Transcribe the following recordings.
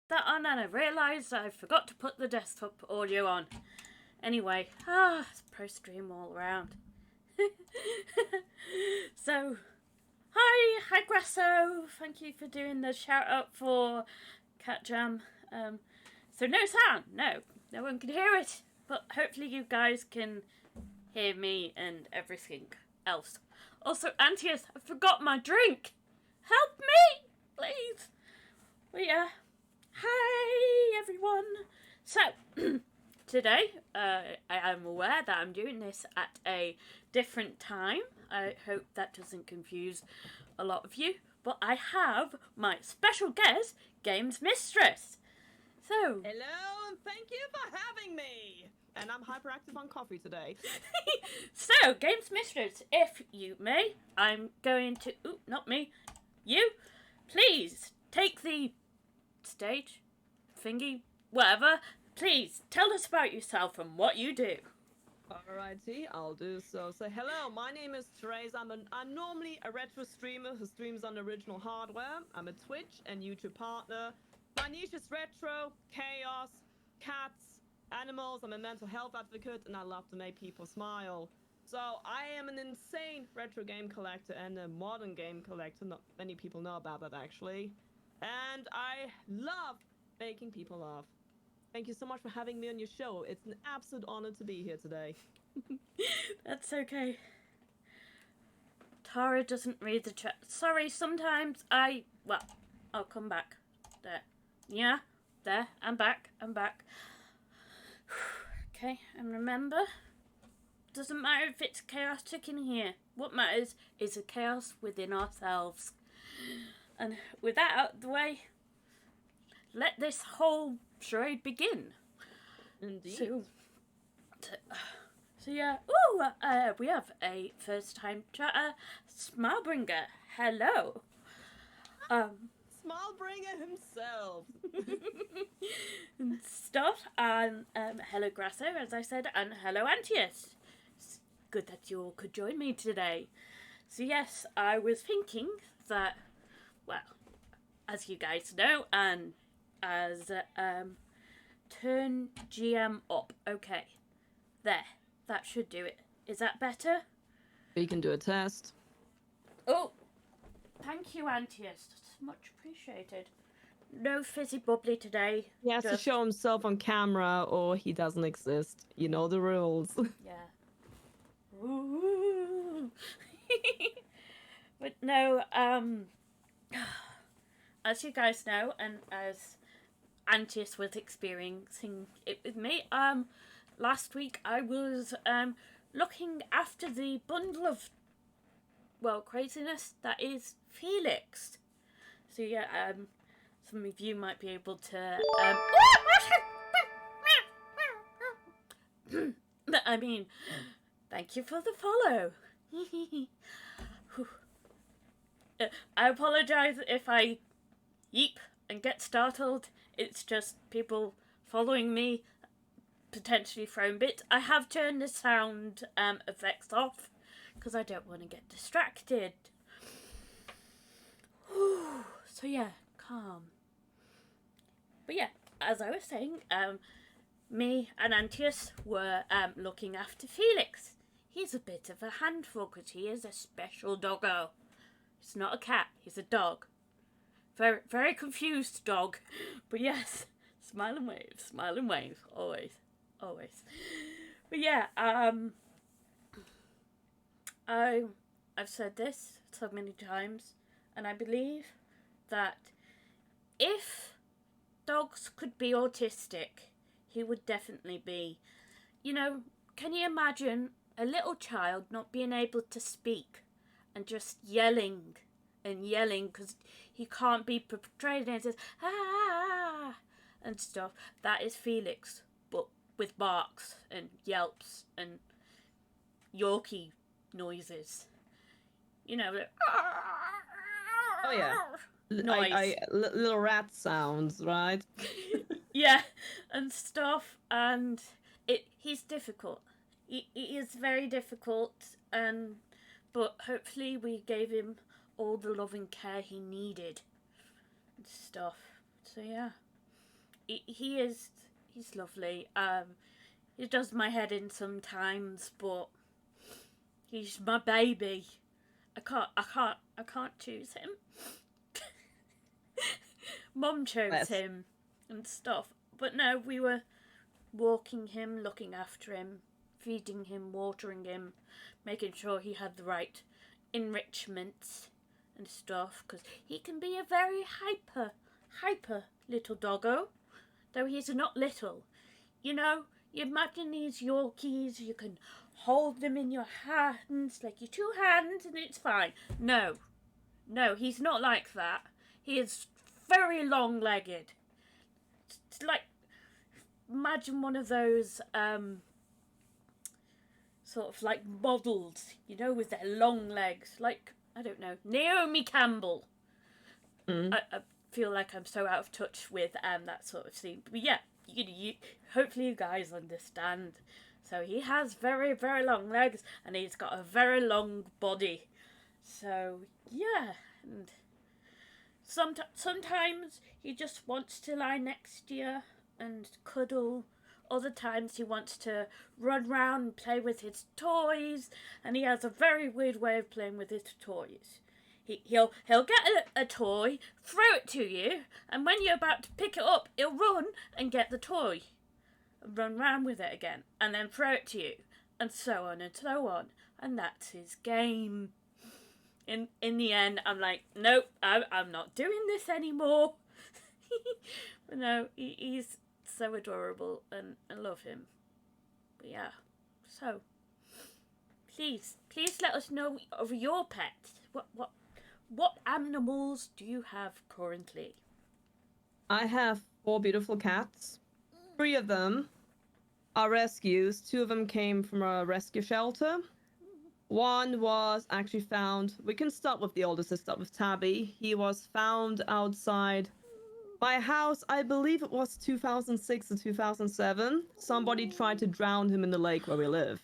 that on and I realised I forgot to put the desktop audio on. Anyway, it's pro stream all around. So, hi Grasso. Thank you for doing the shout out for Cat Jam. So no sound, no one can hear it, but hopefully you guys can hear me and everything else. Also, Antius, I forgot my drink. Help me, please. But yeah, hi everyone. So today, I am aware that I'm doing this at a different time. I hope that doesn't confuse a lot of you. But I have my special guest, GamesMistress. So hello, and thank you for having me. And I'm hyperactive on coffee today. So, GamesMistress, if you may, I'm going to... Ooh, not me. You, please, take the stage, thingy, whatever. Please, tell us about yourself and what you do. Alrighty, I'll do so. So hello, my name is Therese. I'm normally a retro streamer who streams on original hardware. I'm a Twitch and YouTube partner. My niche is retro, chaos, cats, animals. I'm a mental health advocate and I love to make people smile. So I am an insane retro game collector and a modern game collector. Not many people know about that actually. And I love making people laugh. Thank you so much for having me on your show. It's an absolute honor to be here today. That's okay. Tara doesn't read the chat. Sorry, sometimes well, I'll come back. There. Yeah, there. I'm back. Okay, and remember, doesn't matter if it's chaotic in here. What matters is the chaos within ourselves. And with that out of the way, let this whole charade begin. Indeed. So yeah. We have a first-time chatter, Smilbringer. Hello. Smilbringer himself. And stuff. And hello, Grasso, as I said, and hello, Antius. It's good that you all could join me today. So yes, I was thinking that, well, as you guys know, and as turn GM up. Okay, there. That should do it. Is that better? We can do a test. Oh, thank you, Antius. Much appreciated. No fizzy bubbly today. He has to show himself on camera or he doesn't exist. You know the rules. Yeah. Ooh. But no, as you guys know, and as Antius was experiencing it with me, last week I was looking after the bundle of, well, craziness that is Felix. So yeah, some of you might be able to I mean, thank you for the follow. I apologise if I yeep and get startled. It's just people following me, potentially throwing bits. I have turned the sound effects off because I don't want to get distracted. So yeah, calm. But yeah, as I was saying, me and Antius were looking after Felix. He's a bit of a handful because he is a special doggo. He's not a cat, he's a dog. Very, very confused dog. But yes, smile and wave, always. But yeah, I've said this so many times, and I believe that if dogs could be autistic, he would definitely be. You know, can you imagine a little child not being able to speak and just yelling and yelling because he can't be portrayed and it says, ah, and stuff? That is Felix, but with barks and yelps and Yorkie noises. You know, like, oh yeah. Noise. Little rat sounds, right? Yeah, and stuff, and he's difficult. He is very difficult, but hopefully we gave him all the loving care he needed and stuff. So yeah. he's lovely. He does my head in sometimes, but he's my baby. I can't choose him. Mum chose Yes. him and stuff. But no, we were walking him, looking after him, feeding him, watering him, making sure he had the right enrichments and stuff, because he can be a very hyper little doggo, though he's not little. You know, you imagine these Yorkies, you can hold them in your hands, like your two hands, and it's fine. No, he's not like that. He is very long-legged. It's like, imagine one of those sort of like models, you know, with their long legs, like, I don't know, Naomi Campbell. I feel like I'm so out of touch with that sort of scene, but yeah, you hopefully you guys understand. So he has very, very long legs, and he's got a very long body. So yeah, and sometimes he just wants to lie next to you and cuddle. Other times he wants to run round and play with his toys, and he has a very weird way of playing with his toys. He'll get a toy, throw it to you, and when you're about to pick it up, he'll run and get the toy, and run round with it again, and then throw it to you, and so on and so on, and that's his game. In the end, I'm like, nope, I'm not doing this anymore. But no, he's so adorable, and I love him. But yeah, so please let us know of your pets. What animals do you have currently? I have 4 beautiful cats. 3 of them are rescues. 2 of them came from a rescue shelter. 1 was actually found. We can start with the oldest. Let's start with Tabby. He was found outside my house. I believe it was 2006 or 2007. Somebody tried to drown him in the lake where we live.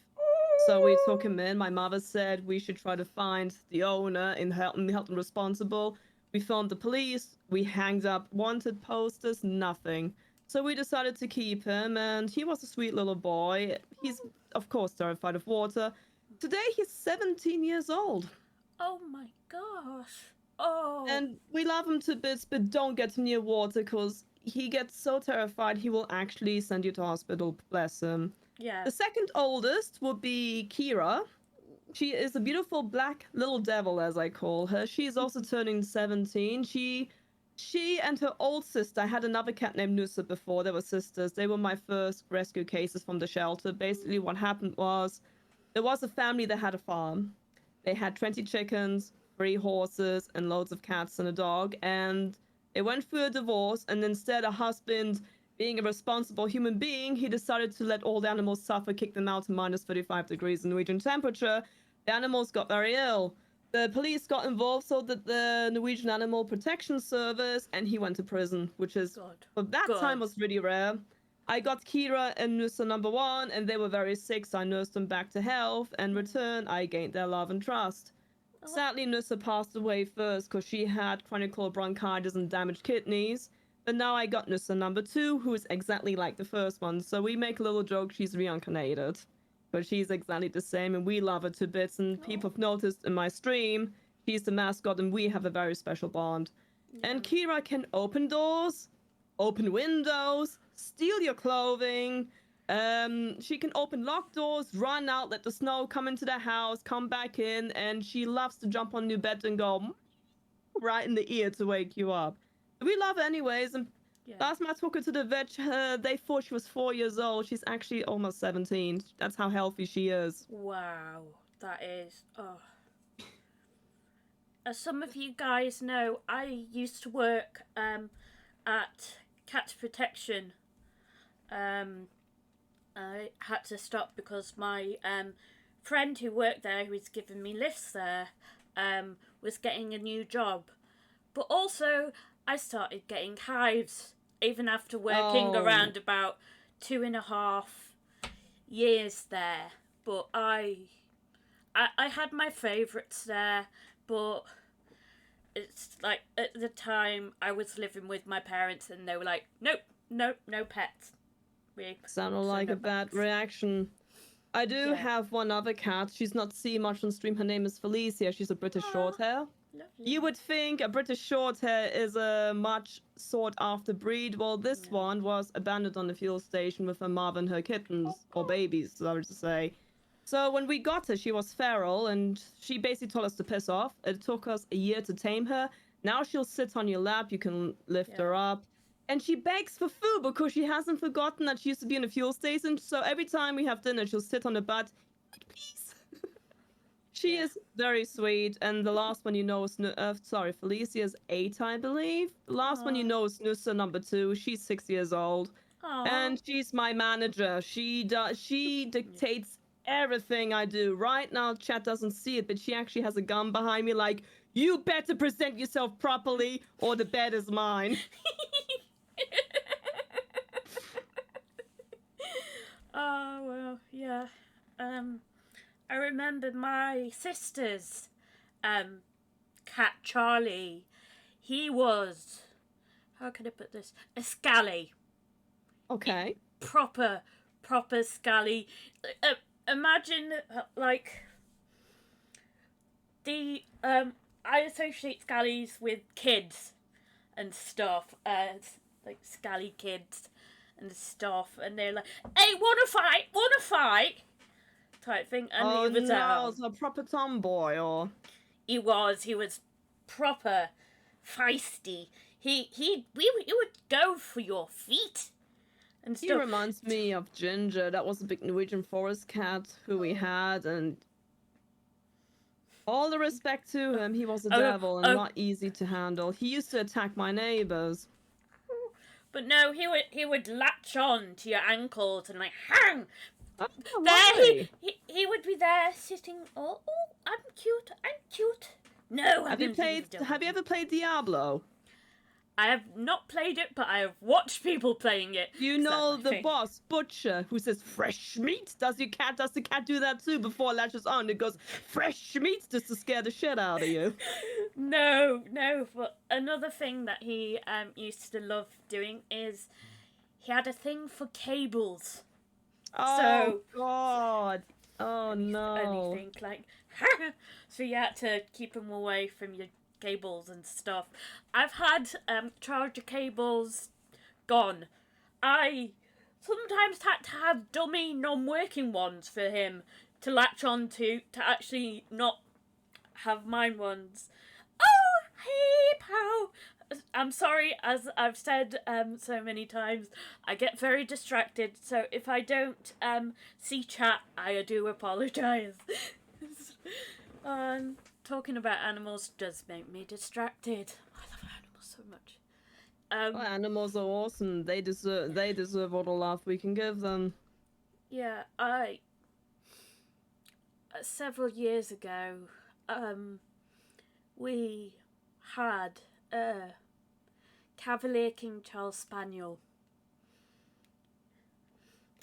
So we took him in. My mother said we should try to find the owner and held him responsible. We phoned the police. We hanged up wanted posters. Nothing. So we decided to keep him, and he was a sweet little boy. He's, of course, terrified of water. Today he's 17 years old. Oh my gosh. Oh. And we love him to bits, but don't get him near water because he gets so terrified he will actually send you to hospital. Bless him. Yeah. The second oldest would be Kira. She is a beautiful black little devil, as I call her. She's also turning 17. She and her old sister, I had another cat named Nusa before. They were sisters. They were my first rescue cases from the shelter. Basically, what happened was there was a family that had a farm. They had 20 chickens, 3 horses, and loads of cats and a dog. And they went through a divorce, and instead, a husband, being a responsible human being, he decided to let all the animals suffer, kick them out to minus 35 degrees in Norwegian temperature. The animals got very ill. The police got involved, so that the Norwegian Animal Protection Service, and he went to prison, which is, for that time, was really rare. I got Kira and Nusa number 1, and they were very sick, so I nursed them back to health. In return, I gained their love and trust. Sadly, Nusa passed away first because she had chronic bronchitis and damaged kidneys. But now I got Nusa number 2, who is exactly like the first one. So we make a little joke she's reincarnated. But she's exactly the same, and we love her to bits. And people have noticed in my stream, she's the mascot, and we have a very special bond. Yeah. And Kira can open doors, open windows, steal your clothing. She can open locked doors, run out, let the snow come into the house, come back in, and she loves to jump on your bed and go right in the ear to wake you up. We love her anyways, and last time I took her to the vet, they thought she was 4 years old. She's actually almost 17. That's how healthy she is. Wow, that is... Oh. As some of you guys know, I used to work at Cat Protection. I had to stop because my friend who worked there, who was giving me lifts there, was getting a new job. But also, I started getting hives, even after working around about 2.5 years there. But I had my favourites there, but it's like, at the time, I was living with my parents and they were like, nope, no pets. Sounded So like no a bad pets. reaction. I do Yeah. have one other cat. She's not seen much on stream. Her name is Felicia. She's a British Shorthair. Lovely. You would think a British Shorthair is a much sought after breed. Well, this one was abandoned on the fuel station with her mother and her kittens, or babies, I would say. So when we got her, she was feral, and she basically told us to piss off. It took us a year to tame her. Now she'll sit on your lap. You can lift her up. And she begs for food because she hasn't forgotten that she used to be in a fuel station. So every time we have dinner, she'll sit on the butt. Please. She is very sweet. And the last one you know is... Felicia's 8, I believe. The last one you know is Nusa number 2. She's 6 years old. And she's my manager. She dictates everything I do. Right now, chat doesn't see it, but she actually has a gun behind me like, you better present yourself properly or the bed is mine. Oh, well, yeah. I remember my sister's cat Charlie. He was, how can I put this? A scally. Okay. Proper scally. Imagine, like, I associate scallies with kids and stuff, like scally kids and stuff, and they're like, "Hey, wanna fight?" type thing, and Oh he was no, it's a proper tomboy, or he was proper feisty. He would go for your feet and he stuff. reminds me of Ginger. That was a big Norwegian forest cat who we had, and all the respect to him, he was a devil and not easy to handle. He used to attack my neighbors. But no, he would latch on to your ankles and like hang. Oh, there he would be there sitting. Oh, I'm cute. No, have you ever played Diablo? I have not played it, but I have watched people playing it. You know the boss, Butcher, who says fresh meat? Does the cat do that too before it latches on? It goes, fresh meat, just to scare the shit out of you. No, but another thing that he used to love doing is he had a thing for cables. Oh, God. Oh, no. Anything like... So you had to keep him away from your cables and stuff. I've had charger cables gone. I sometimes had to have dummy non-working ones for him to latch on to actually not have mine ones. Oh, hey, pow! I'm sorry, as I've said so many times, I get very distracted, so if I don't see chat, I do apologise. Talking about animals does make me distracted. I love animals so much. Well, animals are awesome. They deserve all the love we can give them. Yeah, several years ago, we had a Cavalier King Charles Spaniel.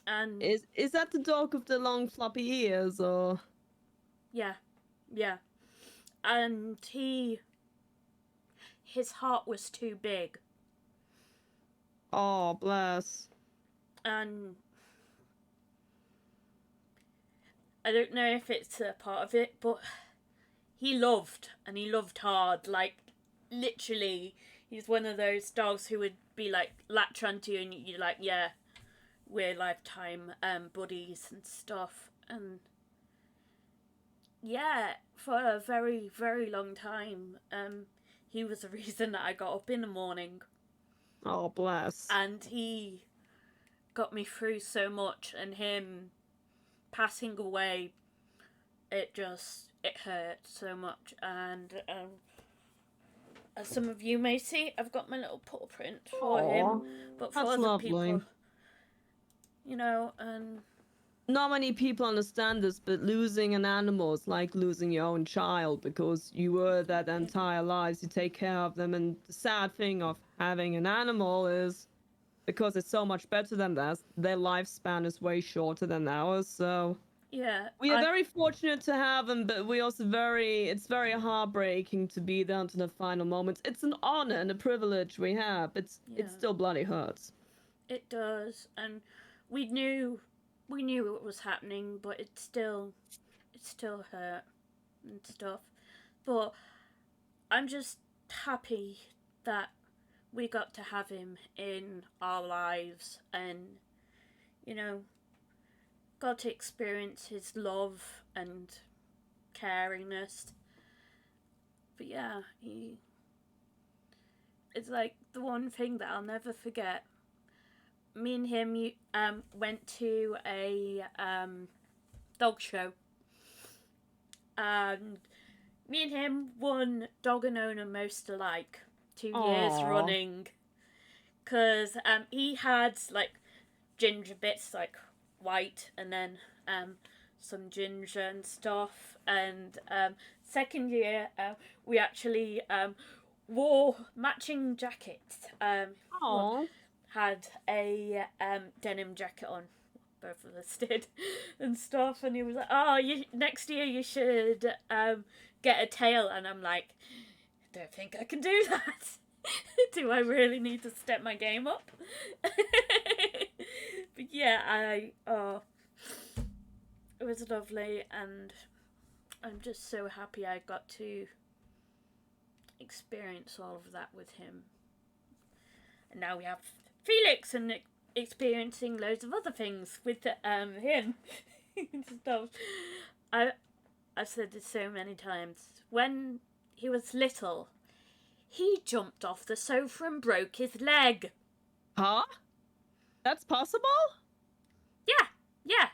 And is that the dog with the long floppy ears, or? Yeah. And his heart was too big. Oh, bless. And I don't know if it's a part of it, but he loved hard. Like, literally, he's one of those dogs who would be like, latch onto you and you're like, yeah, we're lifetime buddies and stuff. And yeah, for a very, very long time, he was the reason that I got up in the morning. Oh, bless. And he got me through so much, and him passing away, it hurt so much. And as some of you may see, I've got my little paw print for him. But for other people, you know, and not many people understand this, but losing an animal is like losing your own child, because you were that entire lives, you take care of them. And the sad thing of having an animal is, because it's so much better than that, their lifespan is way shorter than ours. So yeah, we are very fortunate to have them, but we also it's very heartbreaking to be down to the final moments. It's an honor and a privilege we have. It still bloody hurts. It does, and we knew it was happening, but it still hurt and stuff. But I'm just happy that we got to have him in our lives, and got to experience his love and caringness. But yeah, it's like the one thing that I'll never forget. Me and him went to a dog show, and me and him won Dog and Owner Most Alike 2 years running, because he had like ginger bits, like white, and then some ginger and stuff, and second year we actually wore matching jackets. Had a denim jacket on, both of us did, and stuff, and he was like, "Oh, next year you should get a tail," and I'm like, "I don't think I can do that." Do I really need to step my game up? But yeah, it was lovely, and I'm just so happy I got to experience all of that with him. And now we have Felix, and experiencing loads of other things with him and stuff. I've said this so many times. When he was little, he jumped off the sofa and broke his leg. Huh? That's possible? Yeah,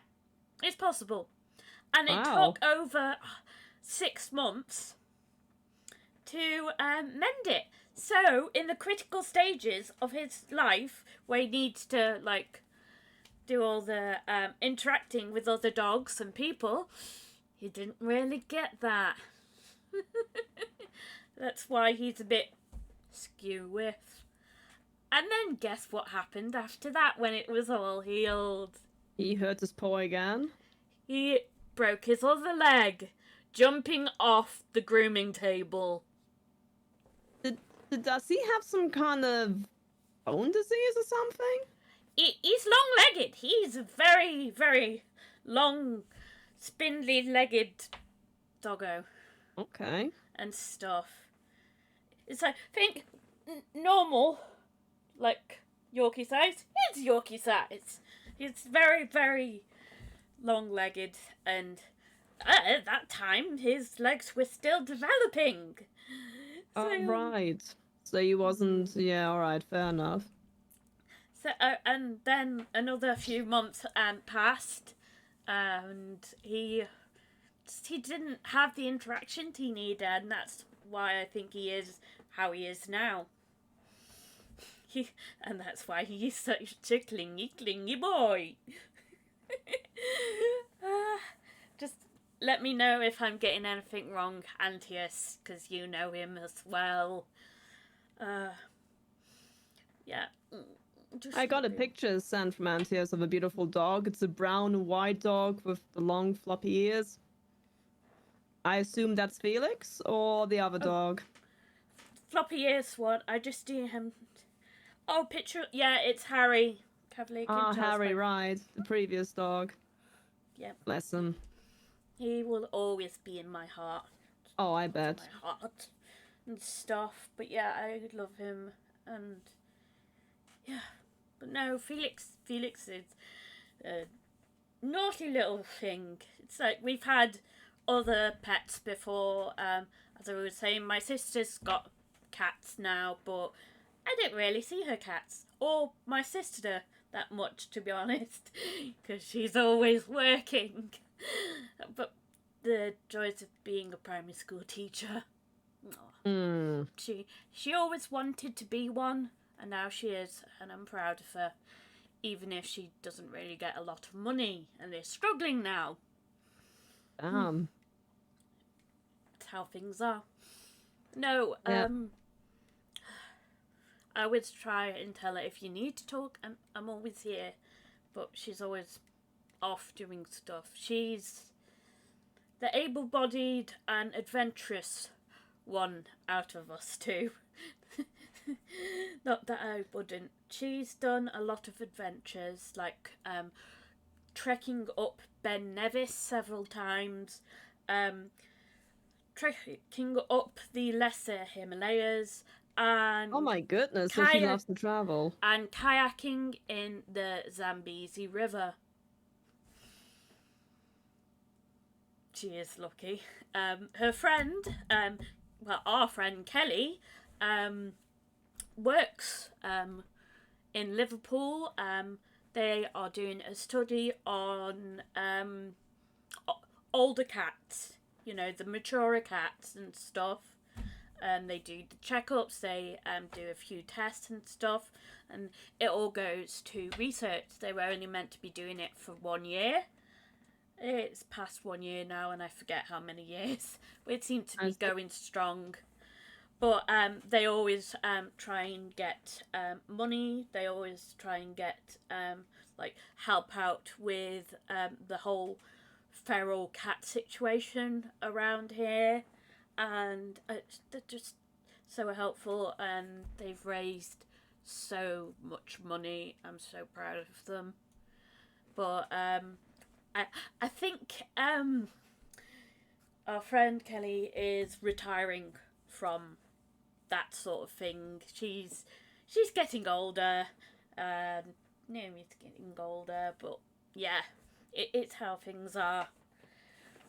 it's possible. And it took over 6 months to mend it. So, in the critical stages of his life, where he needs to, like, do all the interacting with other dogs and people, he didn't really get that. That's why he's a bit skew with. And then guess what happened after that when it was all healed? He hurt his paw again? He broke his other leg, jumping off the grooming table. Does he have some kind of bone disease or something? He's long-legged. He's a very, very long, spindly-legged doggo. Okay. And stuff. It's like, think normal, like Yorkie size. It's Yorkie size. He's very, very long-legged, and at that time his legs were still developing. So, right. So he wasn't. Yeah. All right. Fair enough. So and then another few months passed, and he didn't have the interaction he needed, and that's why I think he is how he is now. And that's why he is such a clingy boy. Just let me know if I'm getting anything wrong, Antius, because you know him as well. Yeah. I got a picture sent from Antius of a beautiful dog. It's a brown and white dog with the long floppy ears. I assume that's Felix or the other dog. Floppy ears, what? I just do him. Oh, picture. Yeah, it's Harry. Cavalier. Harry, right. The previous dog. Yeah. Bless him. He will always be in my heart. Oh, I bet. My heart and stuff. But yeah, I love him, and yeah. But no, Felix is a naughty little thing. It's like we've had other pets before. As I was saying, my sister's got cats now, but I didn't really see her cats or my sister that much, to be honest, because she's always working. But the joys of being a primary school teacher. She always wanted to be one, and now she is, and I'm proud of her, even if she doesn't really get a lot of money, and they're struggling now. That's how things are. No, I always try and tell her, if you need to talk, I'm always here, but she's always off doing stuff. She's the able-bodied and adventurous one out of us two. Not that I wouldn't. She's done a lot of adventures, like trekking up Ben Nevis several times, trekking up the Lesser Himalayas, and Oh my goodness, so she loves to travel. and kayaking in the Zambezi River. She is lucky. Her friend, our friend Kelly, works in Liverpool. They are doing a study on older cats, the maturer cats and stuff. They do the checkups, they do a few tests and stuff, and it all goes to research. They were only meant to be doing it for 1 year. It's past 1 year now, and I forget how many years. But it seemed to be going strong. But they always try and get money. They always try and get help out with the whole feral cat situation around here, and they're just so helpful. And they've raised so much money. I'm so proud of them. But I think our friend Kelly is retiring from that sort of thing. She's getting older. Naomi's getting older, but yeah, it's how things are.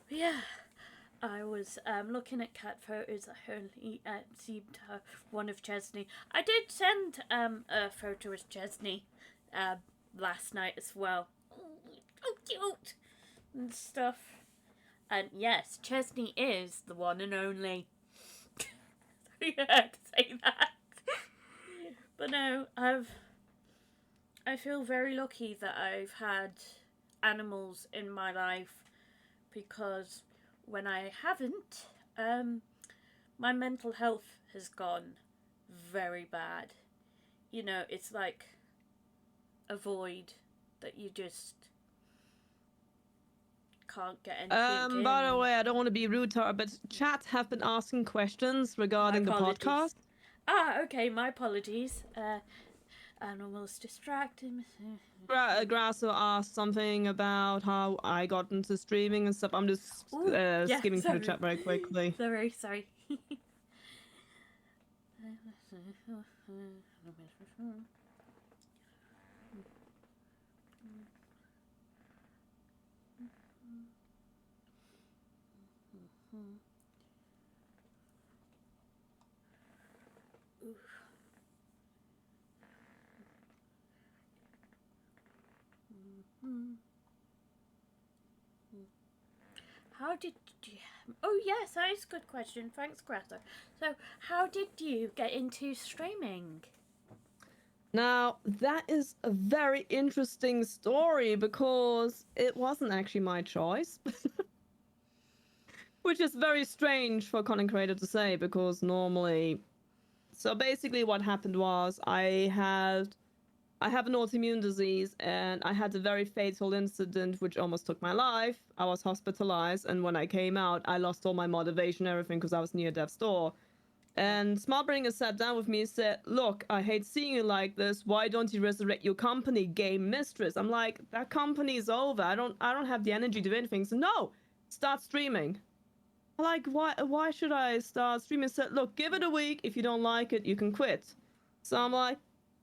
Yeah, I was looking at cat photos. I only seemed to have one of Chesney. I did send a photo of Chesney last night as well. Oh, cute and stuff. And yes, Chesney is the one and only. You had to say that. But no, I feel very lucky that I've had animals in my life, because when I haven't, my mental health has gone very bad. It's like a void that you just can't get anything in. By the way, I don't want to be rude to her, but chat have been asking questions regarding the podcast. Okay, my apologies. Animals distracted me. Grasso asked something about how I got into streaming and stuff. I'm just skimming through the chat very quickly. Sorry. How did you... Oh yes, that is a good question. Thanks, Greta. So, how did you get into streaming? Now, that is a very interesting story, because it wasn't actually my choice. Which is very strange for a content creator to say, because normally... So basically what happened was I have an autoimmune disease, and I had a very fatal incident which almost took my life. I was hospitalized, and when I came out, I lost all my motivation and everything, because I was near death's door. And Smallbringer sat down with me and said, look, I hate seeing you like this. Why don't you resurrect your company, GamesMistress? I'm like, that company is over. I don't have the energy to do anything. So no, start streaming. Like, why should I start streaming? Said, look, give it a week. If you don't like it, you can quit. So I'm like,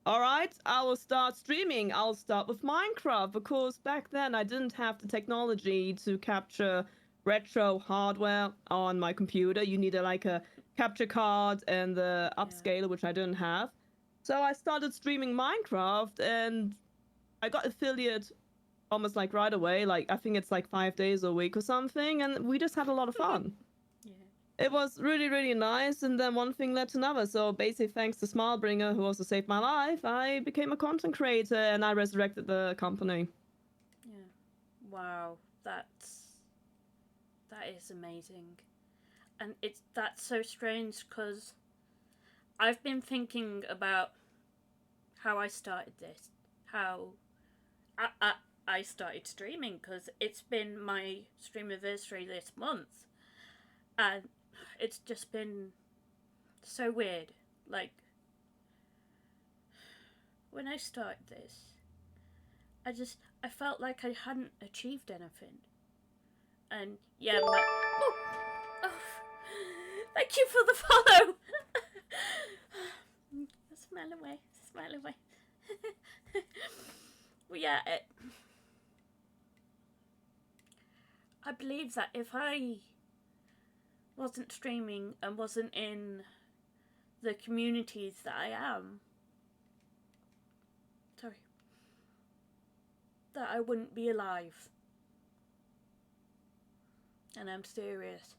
all right, I will start streaming. I'll start with Minecraft, because back then I didn't have the technology to capture retro hardware on my computer. You needed like a capture card and the upscaler, which I didn't have. So I started streaming Minecraft, and I got affiliate almost like right away. Like, I think it's like 5 days a week or something, and we just had a lot of fun. It was really, really nice, and then one thing led to another. So basically, thanks to Smallbringer, who also saved my life, I became a content creator, and I resurrected the company. Yeah. Wow, that is amazing. And that's so strange, because I've been thinking about how I started this, how I started streaming, because it's been my stream anniversary this month, and it's just been so weird. Like, when I started this, I felt like I hadn't achieved anything. And yeah, oh, thank you for the follow. Smile away, smile away. Well, yeah, I believe that if I wasn't streaming and wasn't in the communities that I am, that I wouldn't be alive. And I'm serious.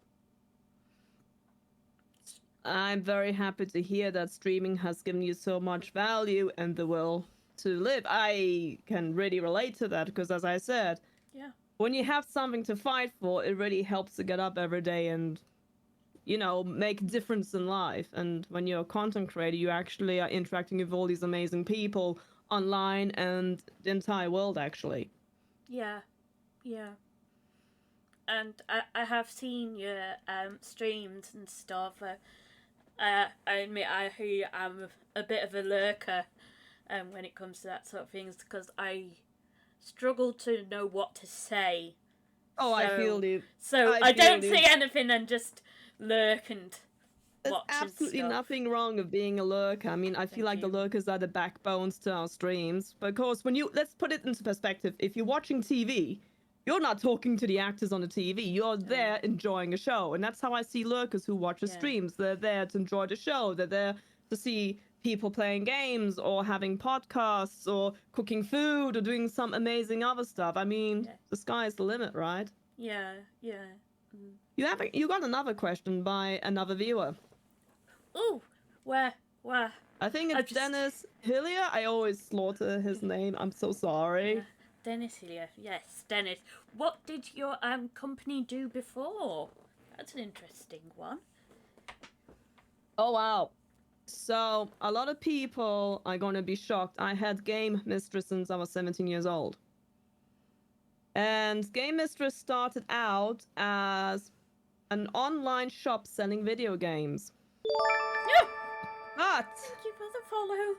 I'm very happy to hear that streaming has given you so much value and the will to live. I can really relate to that because, as I said, yeah, when you have something to fight for, it really helps to get up every day and, you know, make a difference in life. And when you're a content creator, you actually are interacting with all these amazing people online and the entire world, actually. yeah, yeah. And I have seen your streams and stuff. I admit I am a bit of a lurker when it comes to that sort of things because I struggle to know what to say. Oh, I feel you. So I don't say anything and just lurk and There's watch absolutely and stuff. nothing wrong with being a lurker. I mean, I feel like the lurkers are the backbones to our streams. Because when you, let's put it into perspective, if you're watching TV, you're not talking to the actors on the TV. You're there enjoying a show. And that's how I see lurkers who watch the streams. They're there to enjoy the show. They're there to see people playing games or having podcasts or cooking food or doing some amazing other stuff. I mean, the sky is the limit, right? Yeah, yeah. You got another question by another viewer. Ooh, where? I think it's Dennis Hillier. I always slaughter his name. I'm so sorry. Yeah. Dennis Hillier. Yes, Dennis. What did your company do before? That's an interesting one. Oh, wow. So, a lot of people are going to be shocked. I had GamesMistress since I was 17 years old. And GamesMistress started out as an online shop selling video games. Yeah. But thank you for the follow.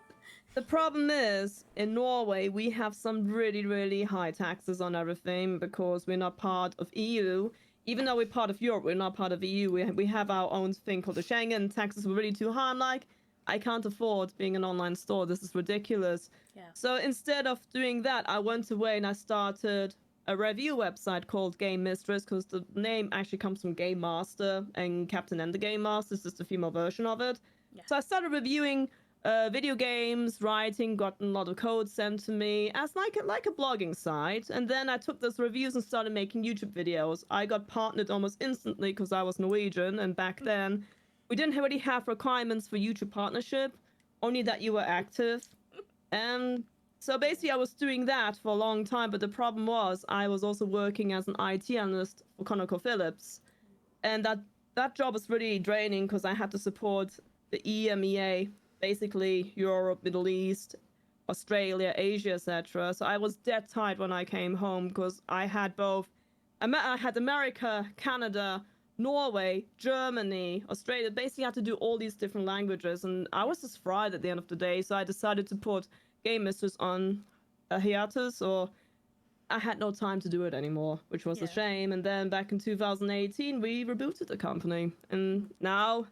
The problem is, in Norway, we have some really, really high taxes on everything because we're not part of EU. Even though we're part of Europe, we're not part of EU. We have our own thing called the Schengen. Taxes were really too high. I'm like, I can't afford being an online store. This is ridiculous. Yeah. So instead of doing that, I went away and I started a review website called GamesMistress because the name actually comes from Game Master, and Captain and the Game Master is just a female version of it. Yeah. So I started reviewing video games, writing, gotten a lot of code sent to me as like a blogging site. And then I took those reviews and started making YouTube videos. I got partnered almost instantly because I was Norwegian, and back then we didn't really have requirements for YouTube partnership, only that you were active. And so basically I was doing that for a long time, but the problem was I was also working as an IT analyst for ConocoPhillips. And that job was really draining because I had to support the EMEA, basically Europe, Middle East, Australia, Asia, etc. So I was dead tired when I came home because I had I had America, Canada, Norway, Germany, Australia. Basically, I had to do all these different languages, and I was just fried at the end of the day. So I decided to put GamesMistress on a hiatus, or I had no time to do it anymore, which was a shame. And then back in 2018, we rebooted the company, and now.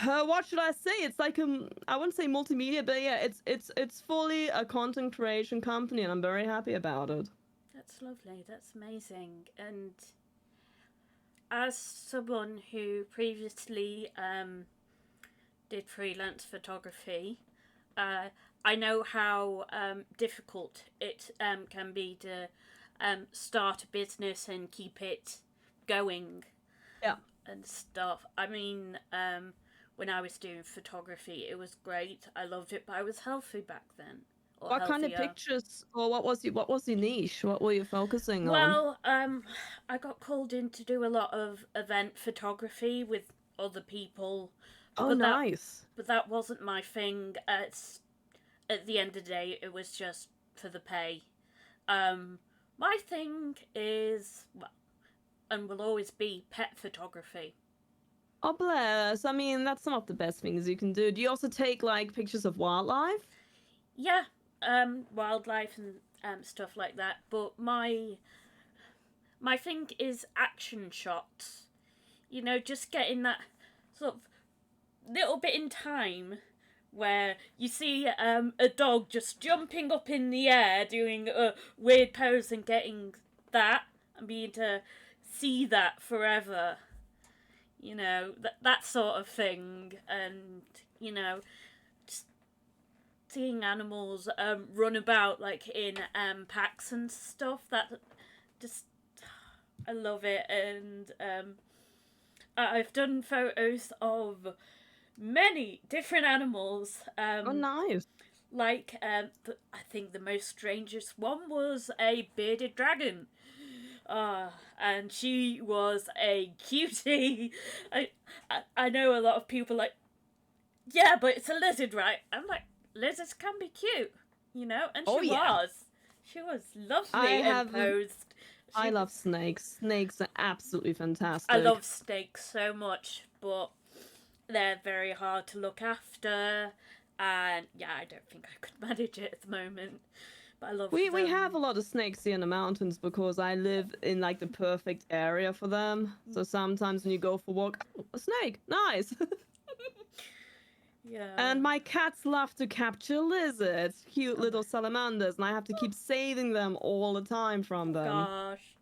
What should I say? It's like I wouldn't say multimedia, but yeah, it's fully a content creation company, and I'm very happy about it. That's lovely. That's amazing. And as someone who previously did freelance photography, I know how difficult it can be to start a business and keep it going. Yeah. And stuff. I mean, when I was doing photography, it was great. I loved it, but I was healthy back then. What kind of pictures, or what was your niche? What were you focusing on? Well, I got called in to do a lot of event photography with other people. Oh, nice. But that wasn't my thing. At the end of the day, it was just for the pay. My thing is, well, and will always be pet photography. Oh, bless. I mean, that's some of the best things you can do. Do you also take, like, pictures of wildlife? yeah, wildlife and stuff like that. But my thing is action shots. You know, just getting that sort of little bit in time where you see a dog just jumping up in the air doing a weird pose and getting that and being to see that forever. You know, that sort of thing. And, you know, just seeing animals run about like in packs and stuff, that just, I love it. And I've done photos of many different animals. Oh, nice. Like, I think the most strangest one was a bearded dragon. And she was a cutie. I know a lot of people like, yeah, but it's a lizard, right? I'm like, lizards can be cute, you know? And she was. She was lovely and posed. I love snakes. Snakes are absolutely fantastic. I love snakes so much, but they're very hard to look after. And yeah, I don't think I could manage it at the moment. But I love them. We have a lot of snakes here in the mountains because I live in like the perfect area for them. So sometimes when you go for a walk, oh, a snake, nice. Yeah. And my cats love to capture lizards, cute little salamanders, and I have to keep saving them all the time from them. Gosh.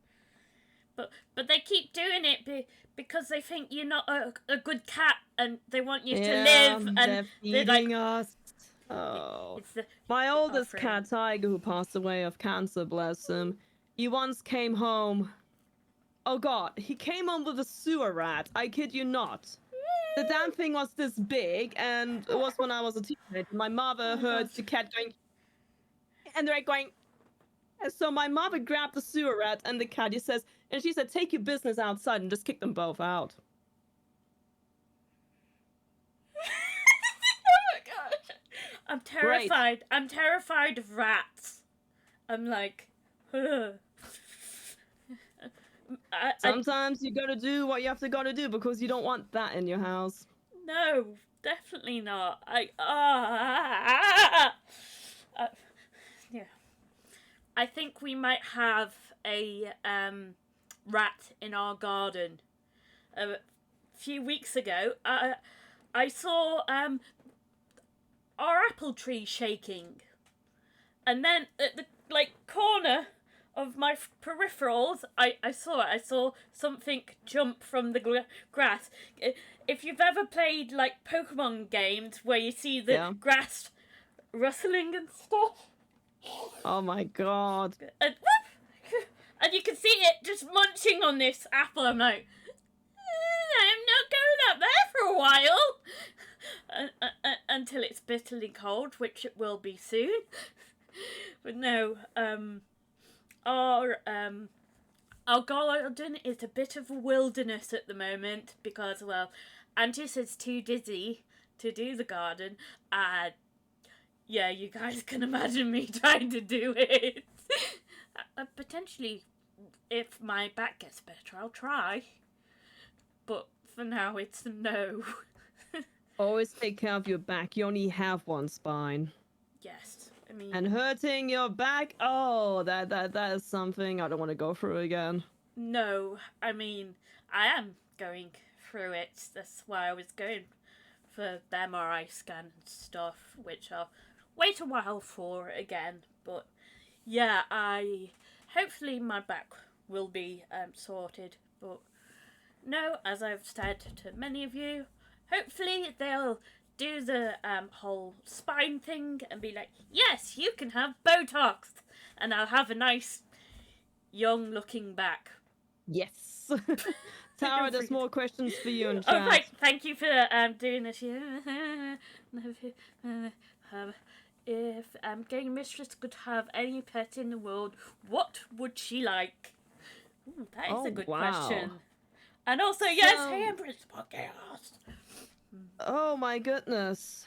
But they keep doing it because they think you're not a good cat and they want you to live. And they're feeding us. Oh. My oldest offering. cat, Tiger, who passed away of cancer, bless him, he once came home. Oh god, he came home with a sewer rat. I kid you not. The damn thing was this big, and it was when I was a teenager. My mother heard the cat going, and they're going. And so my mother grabbed the sewer rat and the cat. And she said, "Take your business outside," and just kick them both out. Oh my gosh. I'm terrified. Great. I'm terrified of rats. I'm like, sometimes you gotta do what you have to gotta do because you don't want that in your house. No, definitely not. Yeah. I think we might have a rat in our garden. A few weeks ago, I saw our apple tree shaking, and then at the corner of my peripherals, I saw it. I saw something jump from the grass. If you've ever played like Pokemon games where you see the grass rustling and stuff. Oh my god. And you can see it just munching on this apple. I'm like, I'm not going up there for a while. Until it's bitterly cold, which it will be soon. But no, our garden is a bit of a wilderness at the moment because, well, Antis is too dizzy to do the garden, and yeah, you guys can imagine me trying to do it. Potentially, if my back gets better, I'll try. But for now, it's a no. Always take care of your back. You only have one spine. Yes, I mean. And hurting your back, oh, that is something I don't want to go through again. No, I mean, I am going through it. That's why I was going for the MRI scan and stuff, which I'll wait a while for again. But yeah, hopefully my back will be sorted. But no, as I've said to many of you, hopefully they'll do the whole spine thing and be like, yes, you can have Botox, and I'll have a nice young looking back. Yes. Tara, there's more questions for you in chat. Oh, right. Thank you for doing this. If GamesMistress could have any pet in the world, what would she like? Ooh, that is a good question. And also, yes, hey, Empress Podchaos. Oh my goodness.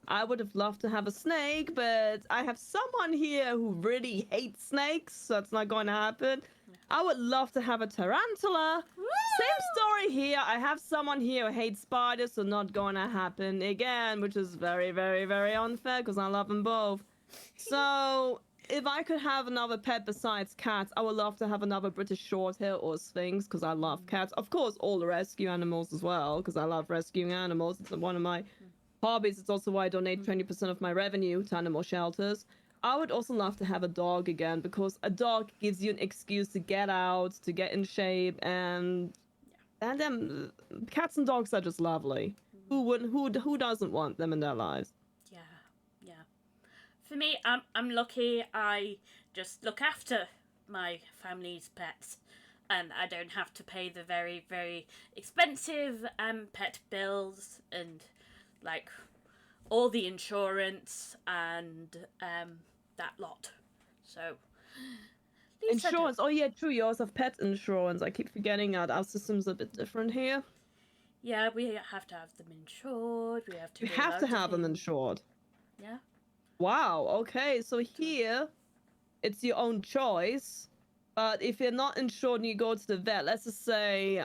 I would have loved to have a snake, but I have someone here who really hates snakes, so it's not going to happen. I would love to have a tarantula. Woo! Same story here. I have someone here who hates spiders, so not going to happen again, which is very, very, very unfair because I love them both. So, if I could have another pet besides cats, I would love to have another British Shorthair or Sphinx because I love cats. Of course, all the rescue animals as well because I love rescuing animals. It's one of my hobbies. It's also why I donate 20% of my revenue to animal shelters. I would also love to have a dog again because a dog gives you an excuse to get out, to get in shape, and then cats and dogs are just lovely. Who doesn't want them in their lives? Yeah, yeah. For me, I'm lucky. I just look after my family's pets, and I don't have to pay the very very expensive pet bills and like all the insurance and that lot. So at least I don't- Insurance. Oh yeah, true. You also have pet insurance. I keep forgetting that our system's a bit different here. Yeah, we have to have them insured. We have to. You do have loads to of have them things. insured. Yeah. Wow. Okay. So here, it's your own choice. But if you're not insured and you go to the vet, let's just say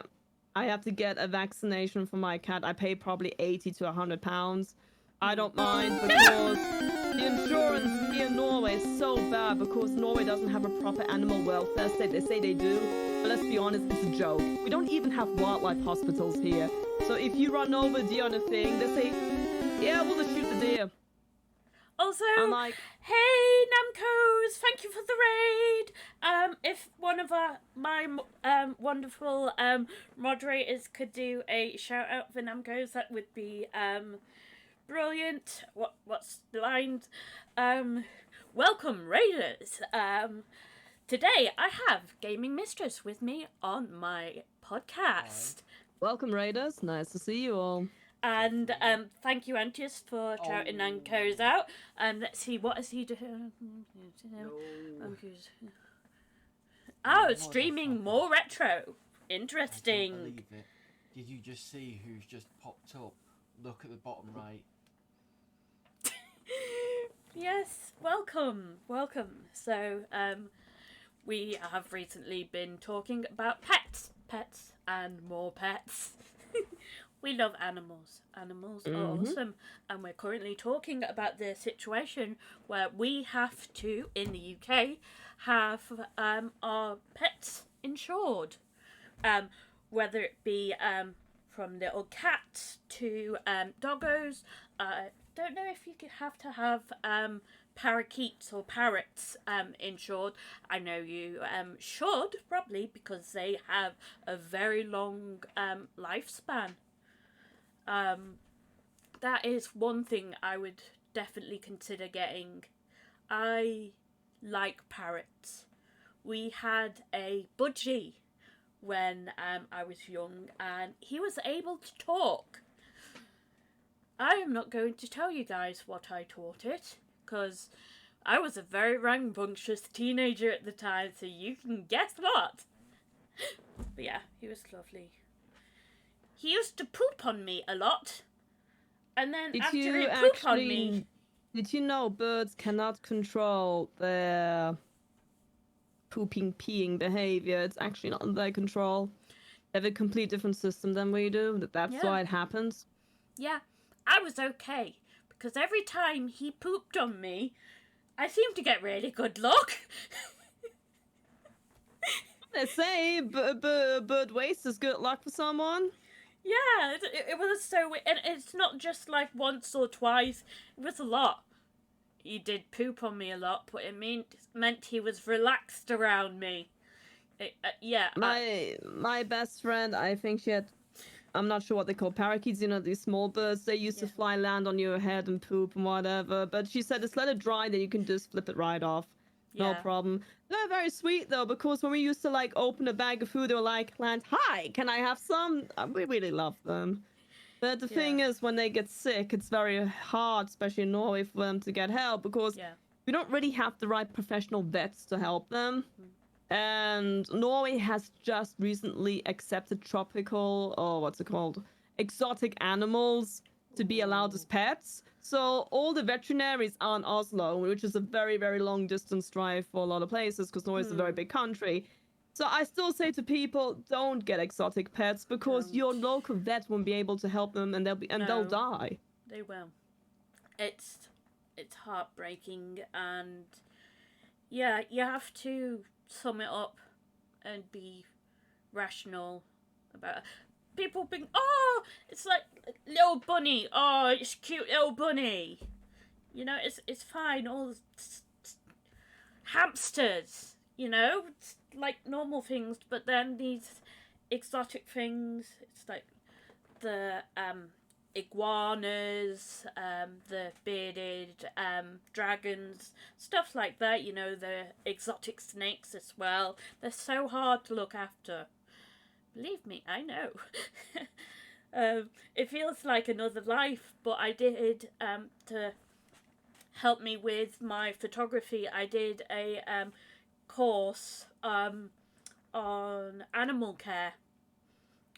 I have to get a vaccination for my cat. I pay probably 80 to 100 pounds. I don't mind because the insurance here in Norway is so bad because Norway doesn't have a proper animal welfare state. They say they do, but let's be honest, it's a joke. We don't even have wildlife hospitals here. So if you run over a deer on a thing, they say, yeah, we'll just shoot the deer. Also, I'm like, hey Namcos, thank you for the raid. If one of my wonderful moderators could do a shout out for Namcos, that would be brilliant. What's the lines? Welcome raiders. Today I have GamesMistress with me on my podcast. welcome raiders, nice to see you all. And thank you, Antius, for shouting Namcos out. Let's see, what is he doing? Oh, streaming more retro. Interesting. I can't believe it. Did you just see who's just popped up? Look at the bottom right. Yes, welcome. So, we have recently been talking about pets, and more pets. We love animals. Animals are awesome. And we're currently talking about the situation where we have to, in the UK, have our pets insured. Whether it be from little cats to doggos. Don't know if you could have to have parakeets or parrots insured. I know you should, probably, because they have a very long lifespan. That is one thing I would definitely consider getting. I like parrots. We had a budgie when I was young, and he was able to talk. I am not going to tell you guys what I taught it, because I was a very rambunctious teenager at the time, so you can guess what. But yeah, he was lovely. He used to poop on me a lot. And then after he pooped on me... Did you know birds cannot control their peeing behavior? It's actually not in their control. They have a complete different system than we do. That's why it happens. Yeah, I was okay. Because every time he pooped on me, I seemed to get really good luck. They say bird waste is good luck for someone. Yeah, it was so weird. And it's not just like once or twice. It was a lot. He did poop on me a lot, but it meant he was relaxed around me. My best friend, I think she had... I'm not sure what they call parakeets, you know, these small birds. They used to fly, land on your head and poop and whatever. But she said, just let it dry, then you can just flip it right off. No problem. They're very sweet though, because when we used to like open a bag of food, they were like, hi, can I have some? We really love them. But the thing is, when they get sick, it's very hard, especially in Norway, for them to get help, because we don't really have the right professional vets to help them. And Norway has just recently accepted tropical, or what's it called, exotic animals to be allowed as pets. So all the veterinaries are in Oslo, which is a very, very long distance drive for a lot of places, because Norway is a very big country. So I still say to people, don't get exotic pets, because your local vet won't be able to help them, and they'll die. They will. It's it's heartbreaking, and yeah, you have to sum it up and be rational about it. People being, oh, it's like little bunny. Oh, it's cute little bunny. You know, it's fine. All hamsters. You know, it's like normal things. But then these exotic things. It's like the iguanas, the bearded dragons, stuff like that. You know, the exotic snakes as well. They're so hard to look after. Believe me, I know. It feels like another life, but I did, to help me with my photography, I did a course on animal care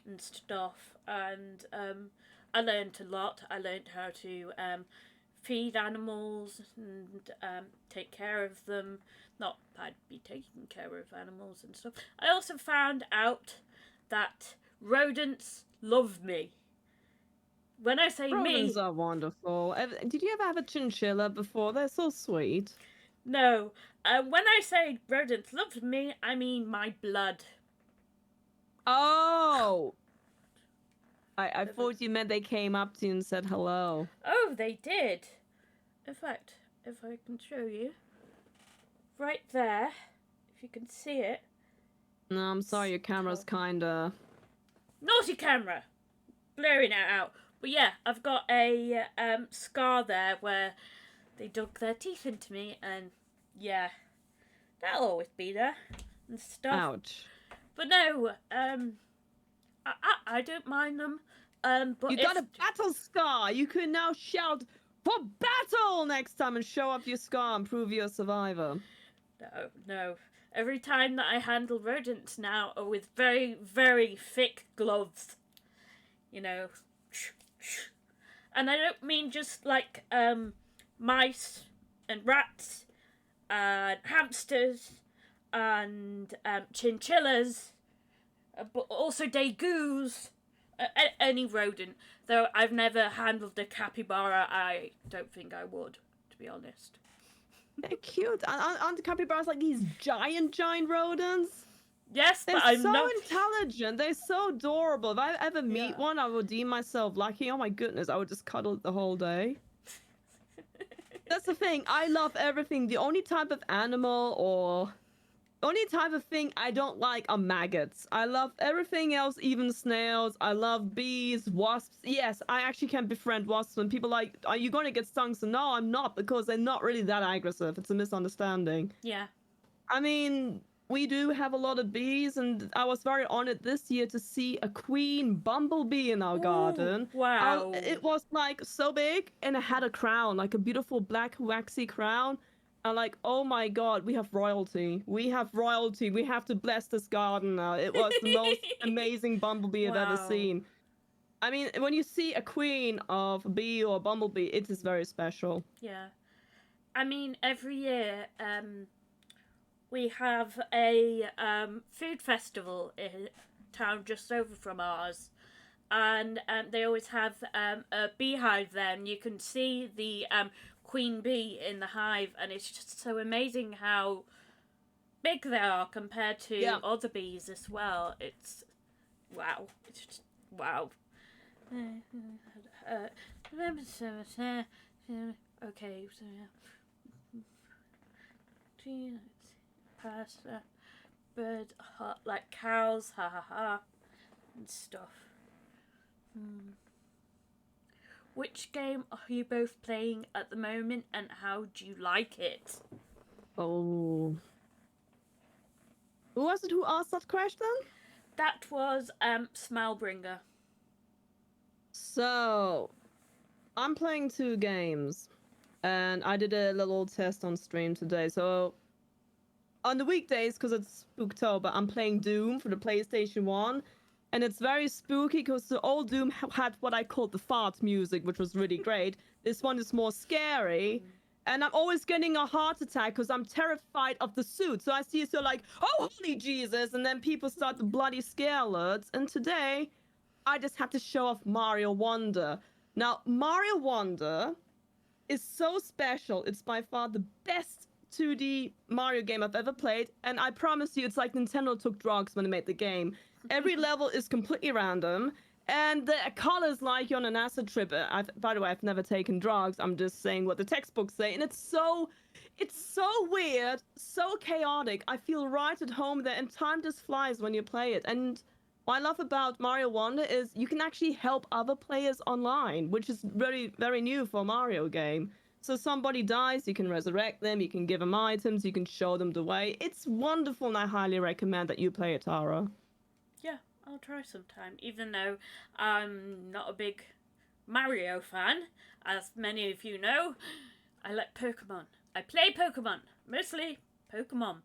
and stuff, and I learned a lot. I learned how to feed animals and take care of them. Not I'd be taking care of animals and stuff. I also found out that rodents love me. When I say Rodents me, are wonderful. Did you ever have a chinchilla before? They're so sweet. no. When I say rodents love me, I mean my blood. Oh! I thought you meant they came up to you and said hello. Oh, they did. In fact, if I can show you, right there, if you can see it. No, I'm sorry, your camera's kinda... Naughty camera! Blurring it out. But yeah, I've got a scar there where they dug their teeth into me, and yeah, that'll always be there and stuff. Ouch. But no, I don't mind them. But You got a battle scar! You can now shout for battle next time and show off your scar and prove you're a survivor. No. Every time that I handle rodents now are with very, very thick gloves. You know. And I don't mean just like mice and rats and hamsters and chinchillas, but also degus. Any rodent. Though I've never handled a capybara, I don't think I would, to be honest. They're cute. Aren't capybaras like these giant rodents? Yes, They're but I'm so not. intelligent. They're so adorable. If I ever meet one, I would deem myself lucky. Oh my goodness, I would just cuddle it the whole day. That's the thing. I love everything. The only type of animal or only type of thing I don't like are maggots. I love everything else, even snails. I love bees, wasps. Yes, I actually can befriend wasps when people are like, are you going to get stung? So no, I'm not, because they're not really that aggressive. It's a misunderstanding. Yeah. I mean, we do have a lot of bees, and I was very honored this year to see a queen bumblebee in our garden. Wow. It was like so big, and it had a crown, like a beautiful black waxy crown. And like, oh my god, we have royalty. We have royalty. We have to bless this garden now. It was the most amazing bumblebee I've ever seen. I mean, when you see a queen of a bee or a bumblebee, it is very special. Yeah. I mean, every year, we have a food festival in a town just over from ours. And they always have a beehive there, and you can see the queen bee in the hive, and it's just so amazing how big they are compared to other bees as well. It's wow. It's just wow. Okay, so yeah. Pasta, bird, like cows, ha ha ha, and stuff. Which game are you both playing at the moment, and how do you like it? Oh. Who was it who asked that question? That was Smellbringer. So, I'm playing 2 games, and I did a little test on stream today. So, on the weekdays, because it's Spooktober, I'm playing Doom for the PlayStation 1. And it's very spooky because the old Doom had what I called the fart music, which was really great. This one is more scary. And I'm always getting a heart attack because I'm terrified of the suit. So I see it, so like, oh, holy Jesus. And then people start the bloody scare alerts. And today, I just had to show off Mario Wonder. Now, Mario Wonder is so special. It's by far the best 2D Mario game I've ever played, and I promise you, it's like Nintendo took drugs when they made the game. Every level is completely random, and the colors like you're on an acid trip. By the way, I've never taken drugs. I'm just saying what the textbooks say, and it's so weird, so chaotic. I feel right at home there, and time just flies when you play it. And what I love about Mario Wonder is you can actually help other players online, which is very, very new for a Mario game. So somebody dies, you can resurrect them, you can give them items, you can show them the way. It's wonderful, and I highly recommend that you play it, Tara. Yeah, I'll try sometime. Even though I'm not a big Mario fan, as many of you know, I like Pokemon. I play Pokemon, mostly Pokemon.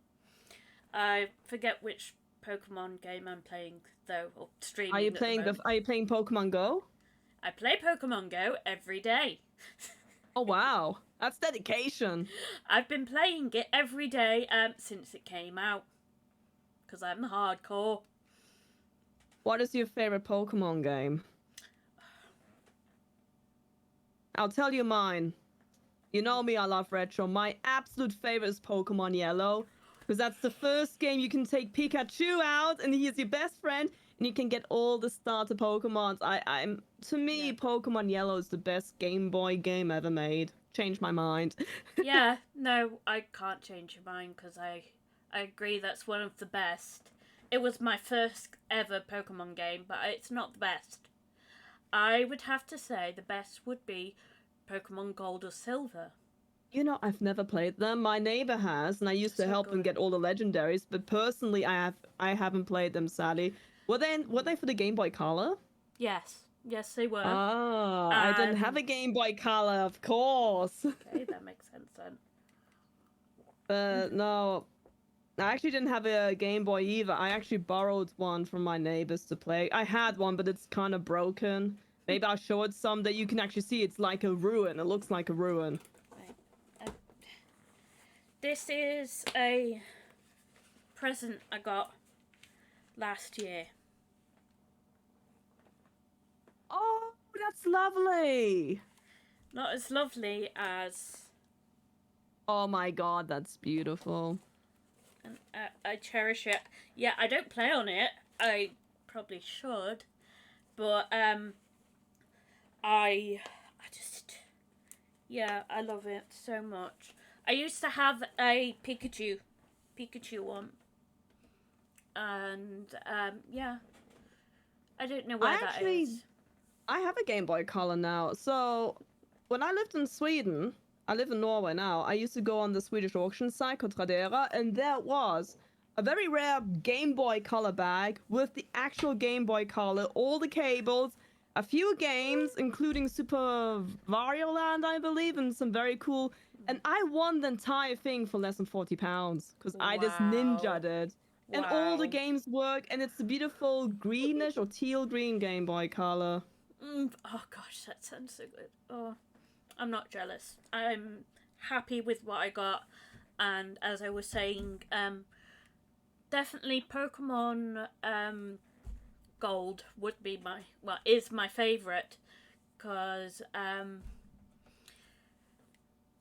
I forget which Pokemon game I'm playing though, or streaming. Are you playing Are you playing Pokemon Go? I play Pokemon Go every day. Oh wow, that's dedication. I've been playing it every day since it came out, because I'm hardcore. What is your favorite Pokemon game? I'll tell you mine. You know me, I love retro. My absolute favorite is Pokemon Yellow, because that's the first game you can take Pikachu out, and he's your best friend, and you can get all the starter Pokemons. To me, Yeah. Pokemon Yellow is the best Game Boy game ever made. Changed my mind. Yeah, no, I can't change your mind, because I agree that's one of the best. It was my first ever Pokemon game, but it's not the best. I would have to say the best would be Pokemon Gold or Silver. You know, I've never played them. My neighbor has, and I used to So help him good. get all the legendaries. But personally, I haven't played them. Sadly, were they for the Game Boy Color? Yes, they were. Ah, I didn't have a Game Boy Color, of course. Okay, that makes sense then. But no, I actually didn't have a Game Boy either. I actually borrowed one from my neighbors to play. I had one, but it's kind of broken. Maybe I'll show it some that you can actually see. It's like a ruin. It looks like a ruin. Right. This is a present I got last year. Oh, that's lovely. Not as lovely as... Oh my god, that's beautiful. And I cherish it. Yeah, I don't play on it. I probably should. But, I just... Yeah, I love it so much. I used to have a Pikachu one. And, yeah. I don't know where that is. I have a Game Boy Color now. So, when I lived in Sweden, I live in Norway now, I used to go on the Swedish auction site, Tradera, and there was a very rare Game Boy Color bag with the actual Game Boy Color, all the cables, a few games, including Super Mario Land, I believe, and some very cool... And I won the entire thing for less than £40, because I just ninja'd it. And all the games work, and it's a beautiful greenish or teal green Game Boy Color. Oh gosh, that sounds so good. Oh, I'm not jealous. I'm happy with what I got, and as I was saying, definitely Pokemon Gold would be is my favourite, because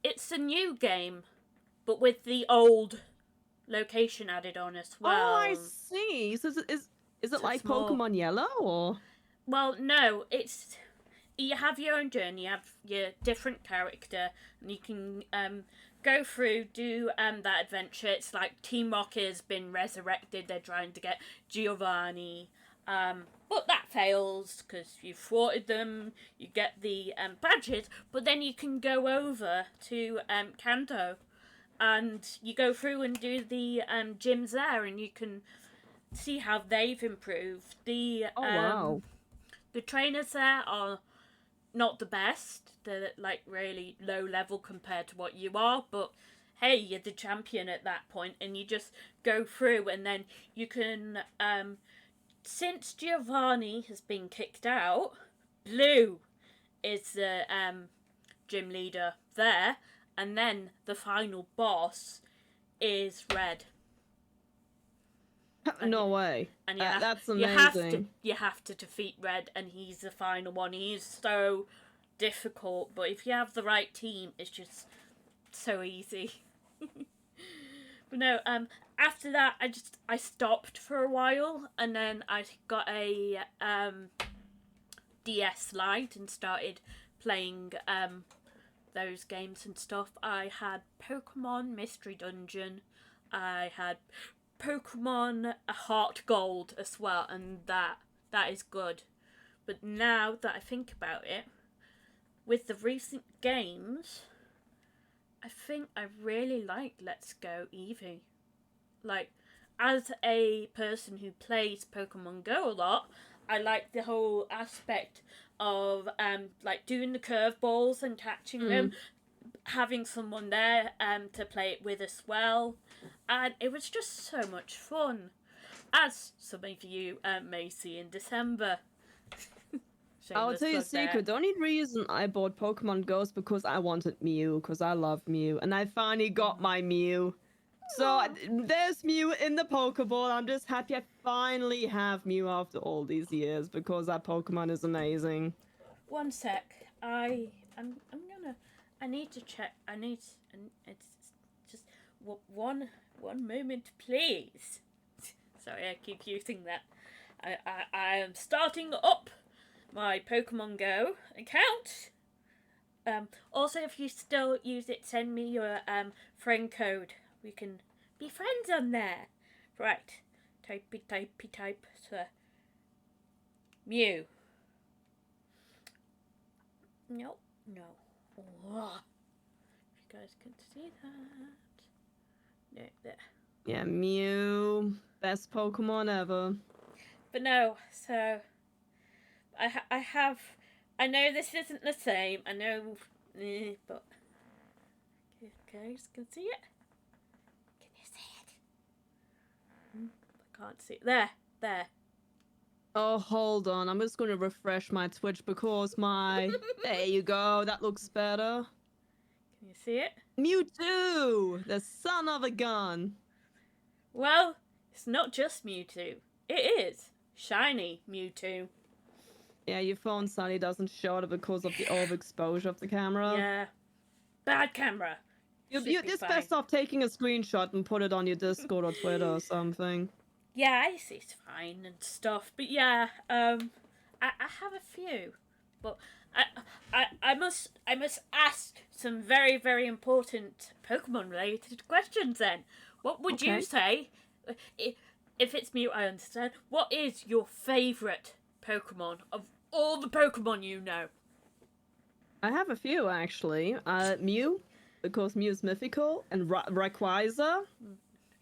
it's a new game, but with the old location added on as well. Oh, I see. So is it like Pokemon Yellow, or? Well, no, it's... You have your own journey, you have your different character, and you can go through, do that adventure. It's like Team Rocket's been resurrected, they're trying to get Giovanni, but that fails, because you thwarted them, you get the badges, but then you can go over to Kanto, and you go through and do the gyms there, and you can see how they've improved. Wow. The trainers there are not the best. They're like really low level compared to what you are, but hey, you're the champion at that point, and you just go through, and then you can since Giovanni has been kicked out, Blue is the gym leader there, and then the final boss is Red. No way. And that's amazing. You have to defeat Red, and he's the final one. He's so difficult, but if you have the right team, it's just so easy. But no, after that, I stopped for a while, and then I got a DS Lite and started playing those games and stuff. I had Pokemon Mystery Dungeon, I had Pokemon Heart Gold as well, and that is good. But now that I think about it, with the recent games, I think I really like Let's Go Eevee. Like, as a person who plays Pokemon Go a lot, I like the whole aspect of like doing the curveballs and catching them, having someone there to play it with as well, and it was just so much fun, as some of you may see in December. I'll tell you a secret. The only reason I bought Pokemon Go is because I wanted Mew, because I love Mew, and I finally got my Mew. So there's Mew in the Pokeball. I'm just happy I finally have Mew after all these years, because that Pokemon is amazing. One sec. I need to check. It's just one moment, please. Sorry, I keep using that. I am starting up my Pokemon Go account. Also, if you still use it, send me your friend code. We can be friends on there. Right. Type. So, Mew. No. Oh. If you guys can see that. No, there. Yeah, Mew. Best Pokemon ever. But no, so I have. I know this isn't the same. I know, but you guys can see it. Can you see it? I can't see it. There. Oh, hold on. I'm just going to refresh my Twitch because my... There you go. That looks better. Can you see it? Mewtwo! The son of a gun. Well, it's not just Mewtwo. It is shiny Mewtwo. Yeah, your phone sadly doesn't show it because of the overexposure of the camera. Yeah. Bad camera. It's best off taking a screenshot and put it on your Discord or Twitter or something. Yeah, it's fine and stuff. But yeah, I have a few. But I must ask some very, very important Pokemon related questions then. What would you say, if it's Mew, I understand, what is your favourite Pokemon of all the Pokemon you know? I have a few, actually. Mew, because Mew is mythical, and Rayquaza.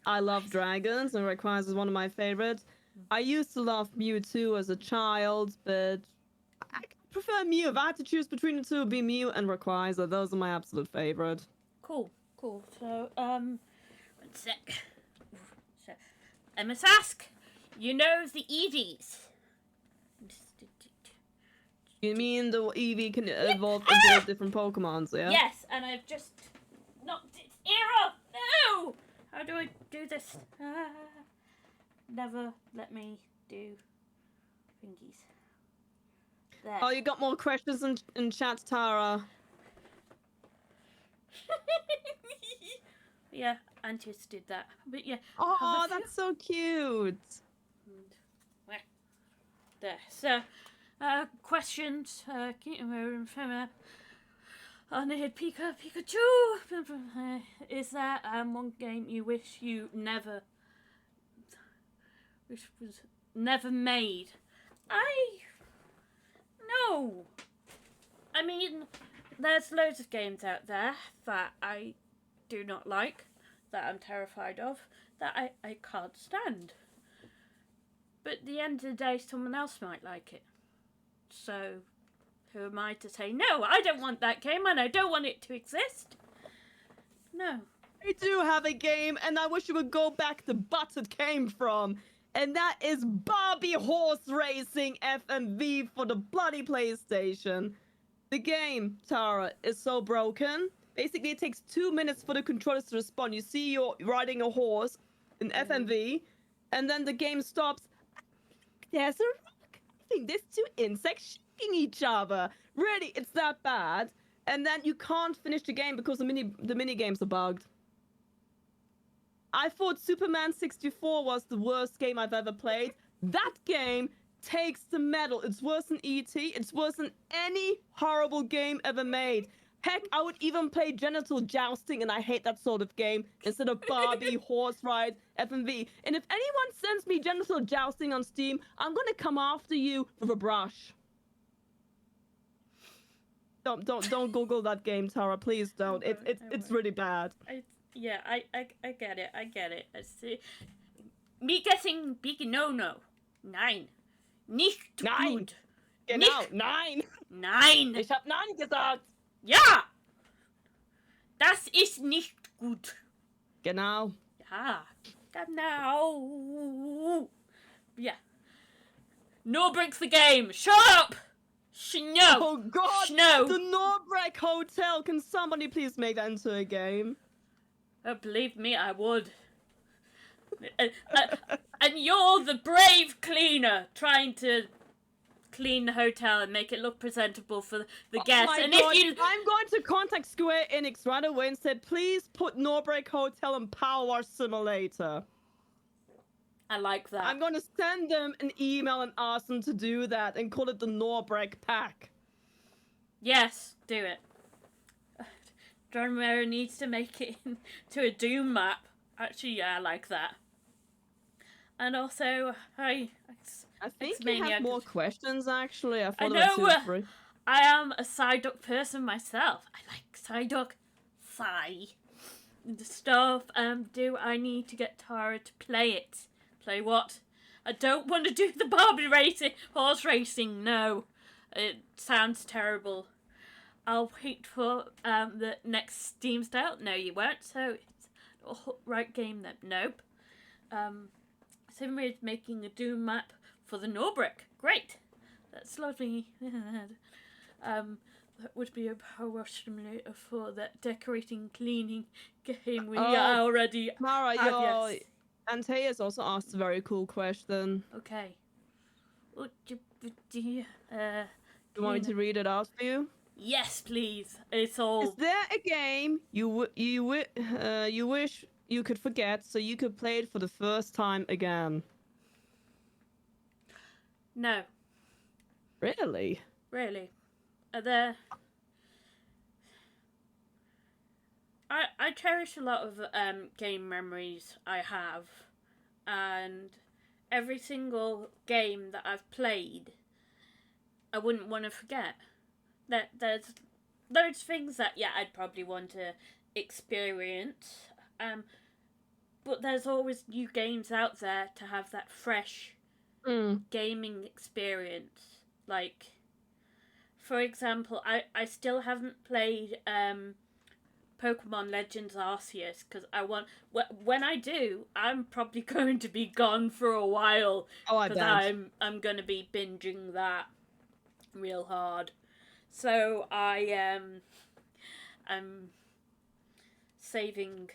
I love dragons, and Rayquaza is one of my favorites. I used to love Mewtwo as a child, but I prefer Mew. If I had to choose between the two, it would be Mew and Rayquaza. Those are my absolute favorite. Cool. So, one sec. So, I must ask, you know the Eevees? You mean the Eevee can evolve into different Pokemons, yeah? Yes, and I've just knocked its ear off. No! How do I do this? Never let me do thingies. There. Oh, you got more questions in chat, Tara. Yeah, Antius did that. But yeah. Oh, that's so cute. There. So, questions. On the Pikachu. Is there one game you wish you never, which was never made? No. I mean, there's loads of games out there that I do not like, that I'm terrified of, that I can't stand. But at the end of the day, someone else might like it. So, who am I to say, no, I don't want that game and I don't want it to exist? No. I do have a game, and I wish it would go back to but it came from. And that is Barbie Horse Racing FMV for the bloody PlayStation. The game, Tara, is so broken. Basically, it takes 2 minutes for the controllers to respond. You see you're riding a horse in FMV, and then the game stops. There's a rock. I think there's 2 insects attacking each other. Really, it's that bad. And then you can't finish the game because the mini games are bugged. I thought Superman 64 was the worst game I've ever played. That game takes the medal. It's worse than E.T. It's worse than any horrible game ever made. Heck, I would even play genital jousting, and I hate that sort of game, instead of Barbie, Horse Ride, FMV. And if anyone sends me genital jousting on Steam, I'm gonna come after you with a brush. Don't Google that game, Tara. Please don't. It's really bad. I get it. I get it. I see. Me getting big no. 9. Nicht Nein. gut. Genau, Nicht. 9. 9. Ich hab 9 gesagt. Ja. Das ist nicht gut. Genau. Ja. Genau. Yeah. No breaks the game. Shut up. No. Oh God. No. The Norbreck Hotel. Can somebody please make that into a game? Oh, believe me, I would. And you're the brave cleaner trying to clean the hotel and make it look presentable for the guests. My And God. if you, I'm going to contact Square Enix right away and said, please put Norbreck Hotel in Power Wash Simulator. I like that. I'm going to send them an email and ask them to do that and call it the Norbreck Pack. Yes, do it. John Romero needs to make it into a Doom map. Actually, yeah, I like that. And also, I think you Maniac. have more questions, actually. I I thought know. about 2 or 3. I am a Psyduck person myself. I like Psyduck. Stuff. Do I need to get Tara to play it? Play what? I don't want to do the Barbie racing, horse racing. No, it sounds terrible. I'll wait for the next Steam style. No, you won't. So it's the right game then. Nope. Simra is making a Doom map for the Norbreck. Great. That's lovely. That would be a power wash simulator for that decorating cleaning game we already Mara, have. Yes. Antaeus also asked a very cool question. Okay. Do you want me to read it out for you? Yes, please. It's all. Is there a game you wish you could forget so you could play it for the first time again? No. Really? Really. Are there... I cherish a lot of game memories I have, and every single game that I've played I wouldn't want to forget. There's loads of things that, yeah, I'd probably want to experience, but there's always new games out there to have that fresh gaming experience. Like, for example, I still haven't played Pokemon Legends Arceus because I want. When I do, I'm probably going to be gone for a while. Oh, I bet. I'm going to be binging that real hard. So I'm saving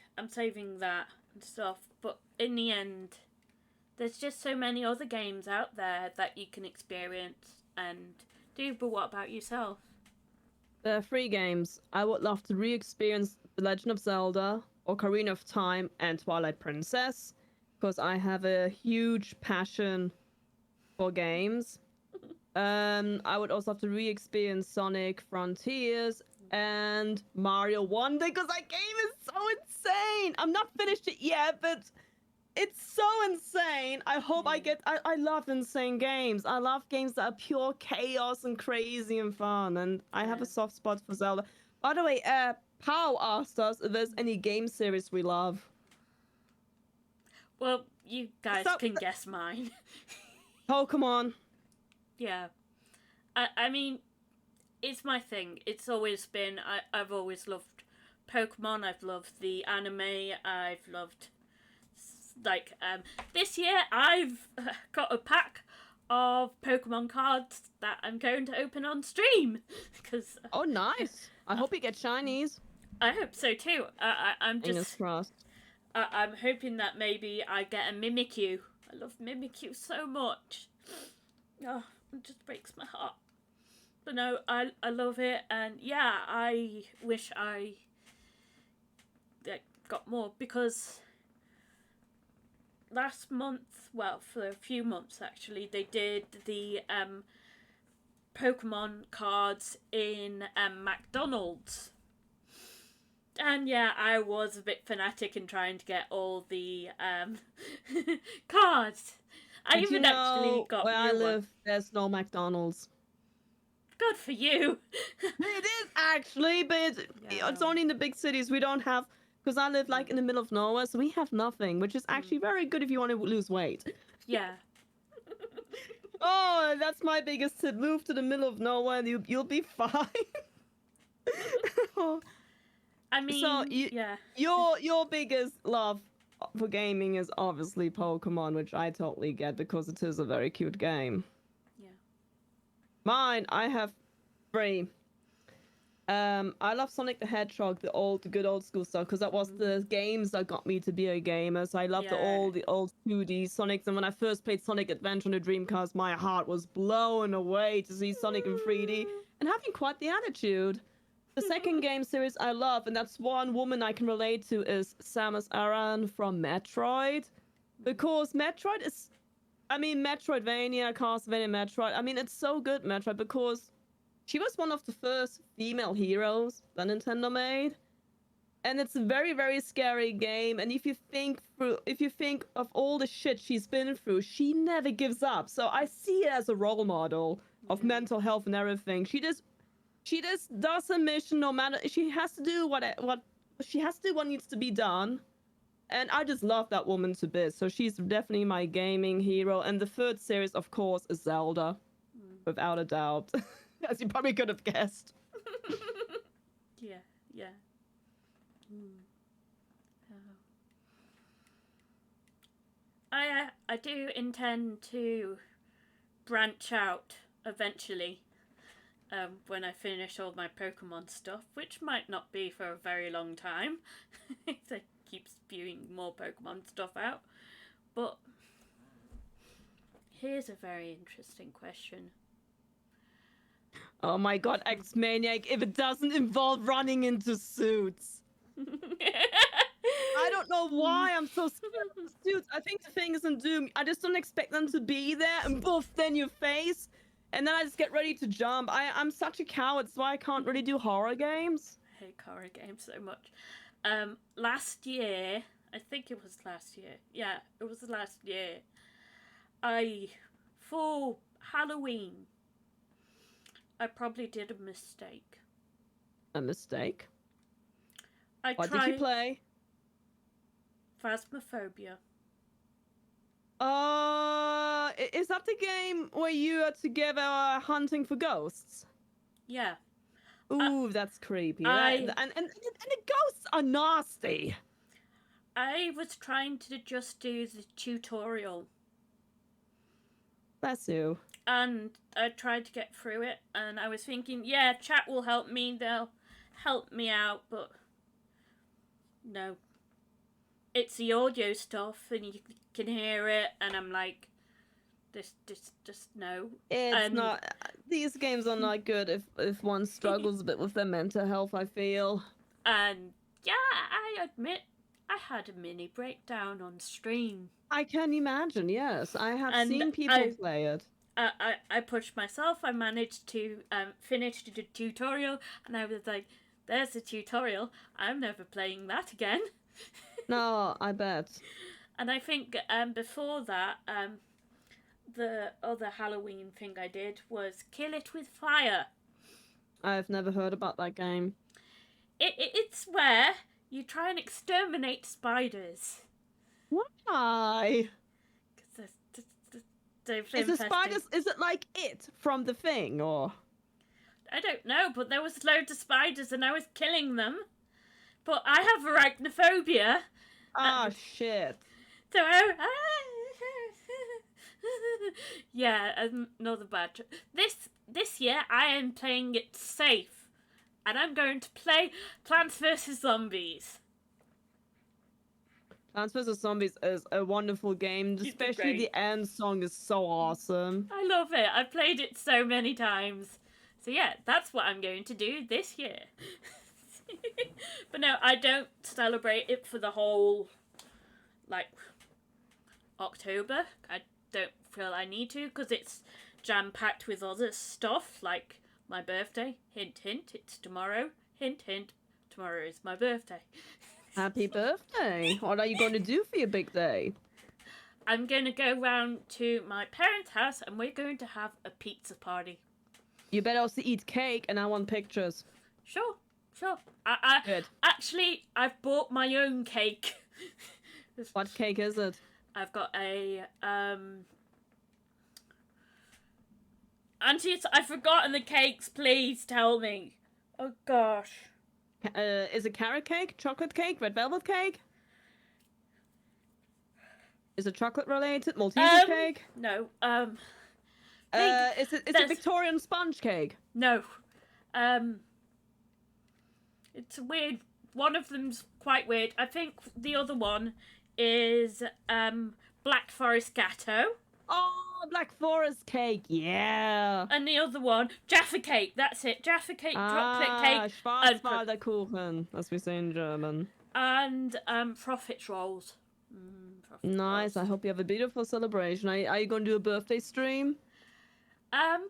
that and stuff. But in the end, there's just so many other games out there that you can experience and do. But what about yourself? There are 3 games. I would love to re-experience The Legend of Zelda, Ocarina of Time, and Twilight Princess, because I have a huge passion for games. I would also have to re-experience Sonic Frontiers and Mario Wonder, because that game is so insane! I'm not finished it yet, but it's so insane. I hope I love insane games. I love games that are pure chaos and crazy and fun, and I have a soft spot for Zelda. By the way, Pao asked us if there's any game series we love. Well, you guys can guess mine. Pokemon. Yeah. I mean, it's my thing. It's always been, I've always loved Pokemon. I've loved the anime. I've loved, like, this year I've got a pack of Pokemon cards that I'm going to open on stream. Cause, oh, nice. I hope you get shinies. I hope so too. I'm just... Fingers crossed. I'm hoping that maybe I get a Mimikyu. I love Mimikyu so much. Oh, it just breaks my heart. But no, I love it, and yeah, I wish I got more, because last month, well, for a few months actually, they did the Pokemon cards in McDonald's. And yeah, I was a bit fanatic in trying to get all the cards. I But even actually got where I new live, one. there's no McDonald's. Good for you. It is actually, but it's only in the big cities. We don't have, because I live like in the middle of nowhere, so we have nothing, which is actually very good if you want to lose weight. Yeah. Oh, that's my biggest tip. Move to the middle of nowhere and you'll be fine. I mean, So yeah. your biggest love for gaming is obviously Pokemon, which I totally get because it is a very cute game. Yeah. Mine, I have 3. I love Sonic the Hedgehog, the good old school stuff, because that was the games that got me to be a gamer. So I love the old 2D Sonics. And when I first played Sonic Adventure on the Dreamcast, my heart was blown away to see Sonic in 3D and having quite the attitude. The second game series I love, and that's one woman I can relate to, is Samus Aran from Metroid. Because Metroid is, Metroidvania, Castlevania, Metroid. I mean, it's so good, Metroid, because she was one of the first female heroes that Nintendo made. And it's a very, very scary game. And if you think of all the shit she's been through, she never gives up. So I see it as a role model of mental health and everything. She just does a mission no matter. She has to do what she has to do what needs to be done. And I just love that woman to bits. So she's definitely my gaming hero. And the third series, of course, is Zelda. Without a doubt. As you probably could have guessed. Yeah. I do intend to branch out eventually when I finish all my Pokemon stuff, which might not be for a very long time. I keep spewing more Pokemon stuff out. But here's a very interesting question. Oh my god, X-Maniac, if it doesn't involve running into suits. I don't know why I'm so scared of the suits. I think the thing is in Doom, I just don't expect them to be there and poof, then your face. And then I just get ready to jump. I'm such a coward, so I can't really do horror games. I hate horror games so much. Last year, I think it was last year. Yeah, it was last year. For Halloween, I probably did a mistake. A mistake? What did you play? Phasmophobia. Is that the game where you are together hunting for ghosts? Yeah. Ooh, that's creepy. And the ghosts are nasty. I was trying to just do the tutorial. Bless you. And I tried to get through it, and I was thinking, yeah, chat will help me, they'll help me out, but no. It's the audio stuff, and you can hear it, and I'm like, this just no. It's not. These games are not good if one struggles a bit with their mental health, I feel. And yeah, I admit, I had a mini breakdown on stream. I can imagine, yes. I have seen people play it. I pushed myself. I managed to finish the tutorial, and I was like, there's the tutorial. I'm never playing that again. No, I bet. And I think before that, the other Halloween thing I did was Kill It With Fire. I've never heard about that game. It's where you try and exterminate spiders. Why? Because is it like It from The Thing, or? I don't know, but there was loads of spiders and I was killing them. But I have arachnophobia. Ah, shit. So yeah, another bad. This year I am playing it safe, and I'm going to play Plants vs Zombies. Plants vs Zombies is a wonderful game, especially the end song is so awesome. I love it. I've played it so many times. So yeah, that's what I'm going to do this year. But no, I don't celebrate it for the whole, like, October. I don't feel I need to because it's jam-packed with other stuff, like my birthday. Hint, hint, it's tomorrow. Hint, hint, tomorrow is my birthday. Happy birthday. What are you going to do for your big day? I'm going to go round to my parents' house and we're going to have a pizza party. You better also eat cake, and I want pictures. Sure. Good. Actually, I've bought my own cake. What cake is it? I've got a Auntie, I've forgotten the cakes. Please tell me. Oh gosh. Is it carrot cake, chocolate cake, red velvet cake? Is it chocolate related? Malteser cake? No. Is it Victorian sponge cake? No. It's weird. One of them's quite weird. I think the other one is Black Forest Gatto. Oh, Black Forest cake, yeah. And the other one, Jaffa cake. That's it. Jaffa cake, chocolate cake, Schwarzwälder, as we say in German. and profit rolls. Profit Nice. rolls. I hope you have a beautiful celebration. Are you going to do a birthday stream? I'd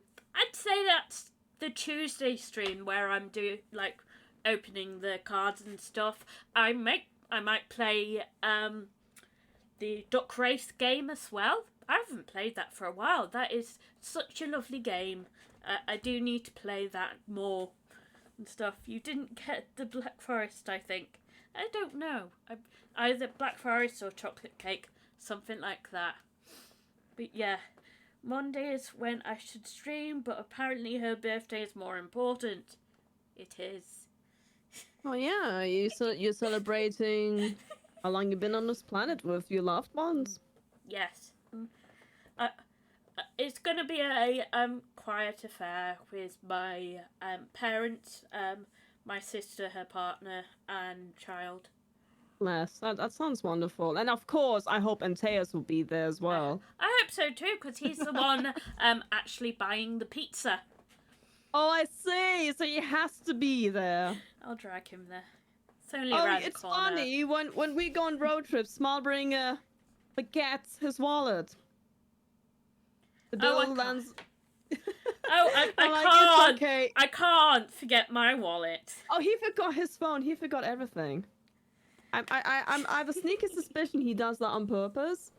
say that's the Tuesday stream where I'm opening the cards and stuff. I might play the duck race game as well. I haven't played that for a while. That is such a lovely game. I do need to play that more and stuff. You didn't get the Black Forest, I think. I don't know. Either Black Forest or chocolate cake, something like that. But yeah, Monday is when I should stream, but apparently her birthday is more important. It is. Oh yeah, you're celebrating how long you've been on this planet with your loved ones. Yes. It's gonna be a quiet affair with my parents, my sister, her partner, and child. Yes, that sounds wonderful. And of course, I hope Antaeus will be there as well. I hope so too, because he's the one actually buying the pizza. Oh, I see. So he has to be there. I'll drag him there. It's only around the It's corner. funny when we go on road trips. Smallbringer forgets his wallet. The door lands. I It's okay. I can't forget my wallet. Oh, he forgot his phone. He forgot everything. I have a sneaky suspicion he does that on purpose.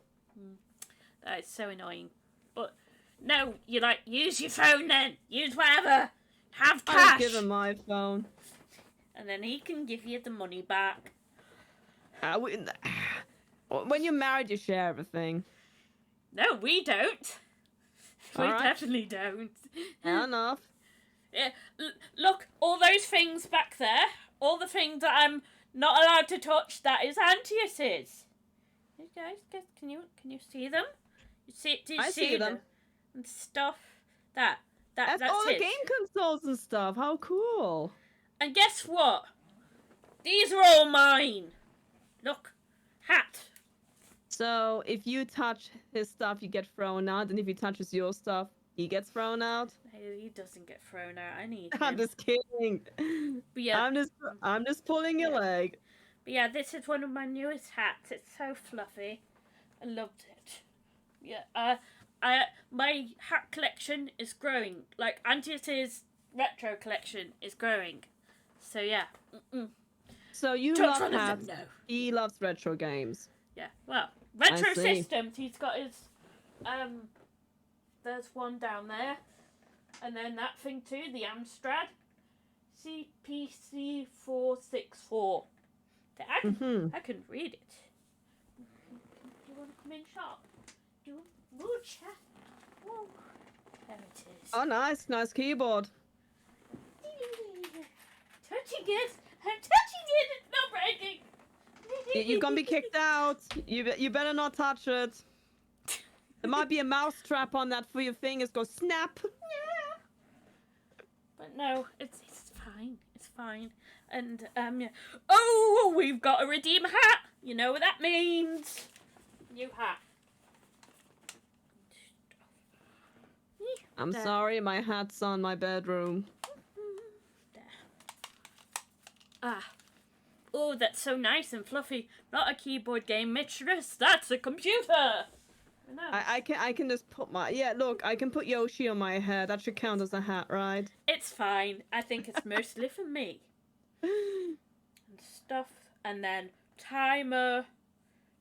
That is so annoying. But no, use your phone then. Use whatever. Have cash. I'll give him my phone. And then he can give you the money back. When you're married, you share everything. No, we don't. We Alright. definitely don't. Fair enough. Yeah, look, all those things back there, all the things that I'm not allowed to touch, that is Antius's. You guys, can you see them? Do you I see see them. and stuff? That's all his. the game consoles and stuff. How cool. And guess what? These are all mine. Look, hat. So if you touch his stuff, you get thrown out, and if he touches your stuff, he gets thrown out. Hey, he doesn't get thrown out. I need him. I'm just kidding. But yeah, I'm just pulling your leg. But yeah, this is one of my newest hats. It's so fluffy. I loved it. Yeah, my hat collection is growing. Like Antius's retro collection is growing. So yeah. So you Touch love one of hats. them, no. He loves retro games. Yeah. Well, retro I see. systems. He's got his there's one down there, and then that thing too, the Amstrad CPC 464. I can read it. You want to come in shop? Chat. Oh, there it is. Oh, nice keyboard. Touching it. I'm touching it. It's not breaking. You're gonna be kicked out. You better not touch it. There might be a mouse trap on that for your fingers. Go snap. Yeah. But no, it's fine. It's fine. And yeah. Oh, we've got a redeem hat. You know what that means. New hat. I'm There. sorry, my hat's on my bedroom. There. Ah. Oh, that's so nice and fluffy. Not a keyboard game mistress. That's a computer. No. I can just put my look, I can put Yoshi on my head. That should count as a hat, right? It's fine. I think it's mostly for me. And stuff. And then timer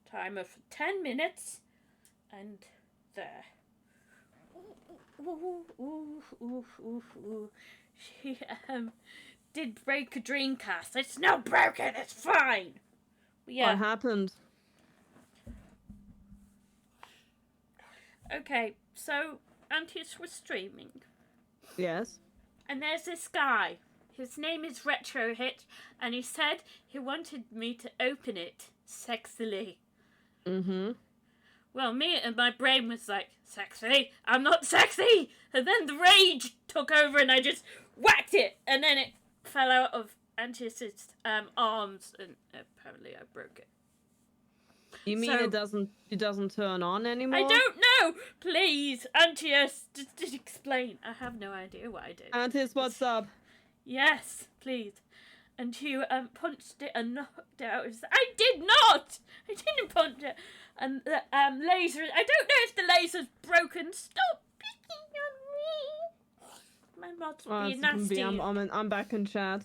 for 10 minutes. And there. Ooh. She did break a Dreamcast. It's not broken. It's fine. Yeah. What happened? Okay, so Antius was streaming, Yes. and there's this guy. His name is Retro Hit, and he said he wanted me to open it sexily. Mm-hmm. Well, me and my brain was like, sexy? I'm not sexy! And then the rage took over, and I just whacked it, and then it fell out of Antius's arms, and apparently I broke it. You mean So- it doesn't turn on anymore? I don't know! Please, Antius, just explain. I have no idea what I did. Antis, what's up? Yes, please. And you punched it and knocked it out. I did not! I didn't punch it. And the laser... I don't know if the laser's broken. Stop picking on me! My mod's Oh, being it's nasty. I'm back in chat.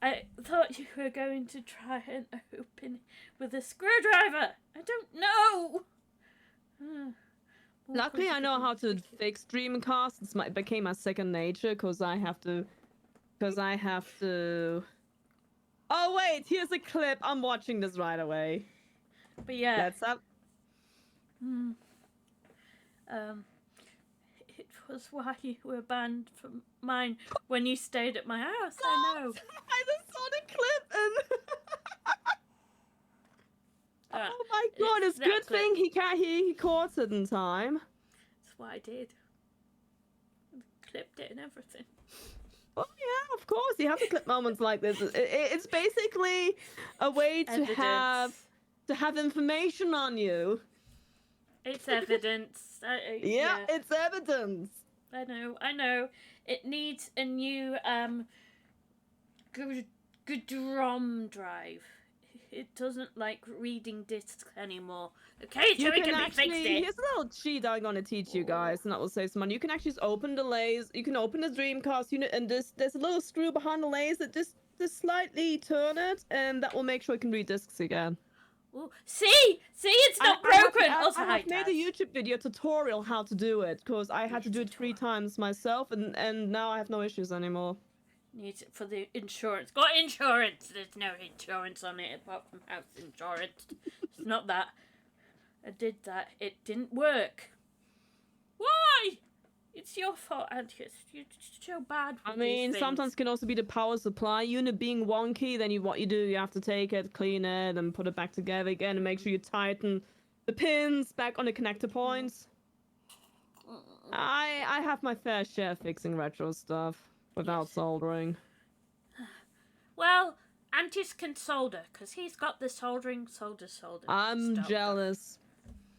I thought you were going to try and open it with a screwdriver. I don't know. Luckily, I know how to fix Dreamcast. It became my second nature because I have to. Oh wait, here's a clip. I'm watching this right away. But yeah. That's up. It was why you were banned from mine when you stayed at my house. I know. I just saw the clip and. Oh my god! It's that good clip. thing he caught it in time. That's what I did. Clipped it and everything. Oh yeah, of course. You have to clip moments like this. It's basically a way to Evidence. have information on you. It's evidence. Yeah, it's evidence. I know. It needs a new good ROM drive. It doesn't like reading discs anymore. Okay, so it can be fixed. Here's a little cheat I'm gonna teach you guys, and that will save some money. You can actually just open the laser. You can open the Dreamcast unit, and there's a little screw behind the laser. Just slightly turn it, and that will make sure you can read discs again. Ooh, see, it's not broken. Also, I have made a YouTube video tutorial how to do it because I had to do it 3 times myself, and now I have no issues anymore. Needs it for the insurance. Got insurance. There's no insurance on it apart from house insurance. It's not that. I did that. It didn't work. Why? It's your fault, Antius. You're so bad with I mean, these sometimes things. it can also be the power supply unit being wonky. Then what you do, you have to take it, clean it, and put it back together again, and make sure you tighten the pins back on the connector points. I have my fair share of fixing retro stuff without soldering. Well, Antius can solder because he's got the solder. I'm stuff. jealous.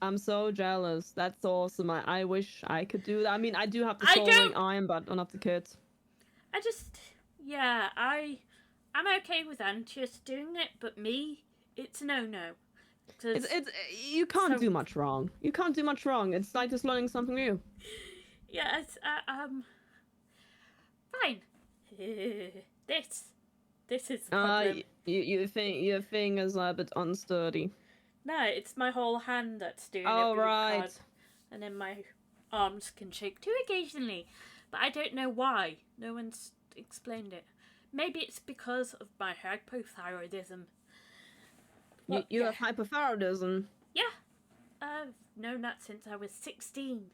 I'm so jealous. That's awesome. I wish I could do that. I mean, I do have the I soldering don't- iron, but I don't have the kit. I'm okay with Antius doing it, but me, it's a no. It's you can't So- do much wrong. You can't do much wrong. It's like just learning something new. Yeah, it's fine. This is the problem. You think your fingers are a bit unsturdy. No, it's my whole hand that's doing it. Oh, with the right. card. And then my arms can shake too occasionally. But I don't know why. No one's explained it. Maybe it's because of my hypothyroidism. Well, You yeah. have hypothyroidism. Yeah. I've known that since I was 16.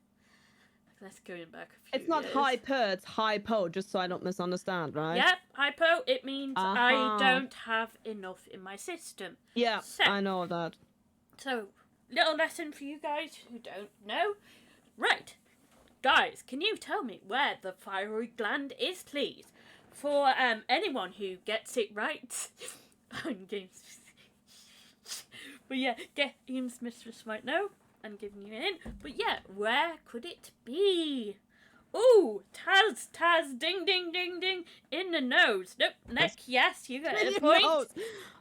That's going back a few It's not years. hyper, it's hypo, just so I don't misunderstand, right? Yep, hypo, it means I Uh-huh. don't have enough in my system. Yeah, So- I know that. So, little lesson for you guys who don't know. Right, guys, can you tell me where the thyroid gland is, please? For anyone who gets it right on Games. But yeah, GamesMistress might know. I'm giving you in. But yeah, where could it be? Ooh, Taz, ding, ding, ding, ding, in the nose. Nope, neck, yes, you got In a your point. nose.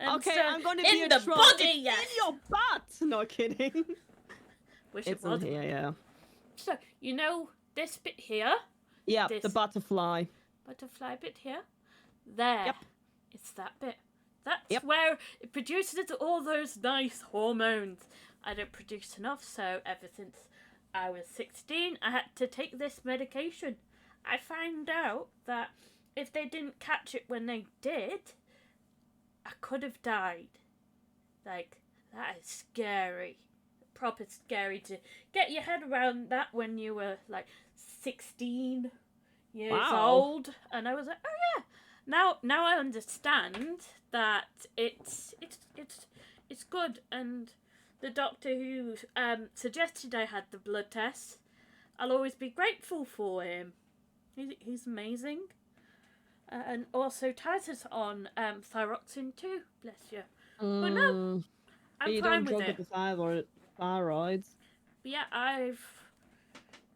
And Okay, so, I'm gonna be in a the troll. body, It's yes. in your butt. No kidding. Wish It's it in wasn't. here, yeah. So, you know this bit here? Yeah, This the butterfly. butterfly bit here? There. Yep. It's that bit. That's Yep. where it produces all those nice hormones. I don't produce enough, so ever since I was 16, I had to take this medication. I found out that if they didn't catch it when they did, I could have died. Like, that is scary. Proper scary to get your head around that when you were like 16 years Wow. old. And I was like, oh yeah. Now I understand that it's good, and the doctor who suggested I had the blood test, I'll always be grateful for him. He's amazing. And also Titus on thyroxine too, bless you. But no, But I'm you fine don't with drug it. the thyroids. But yeah, I've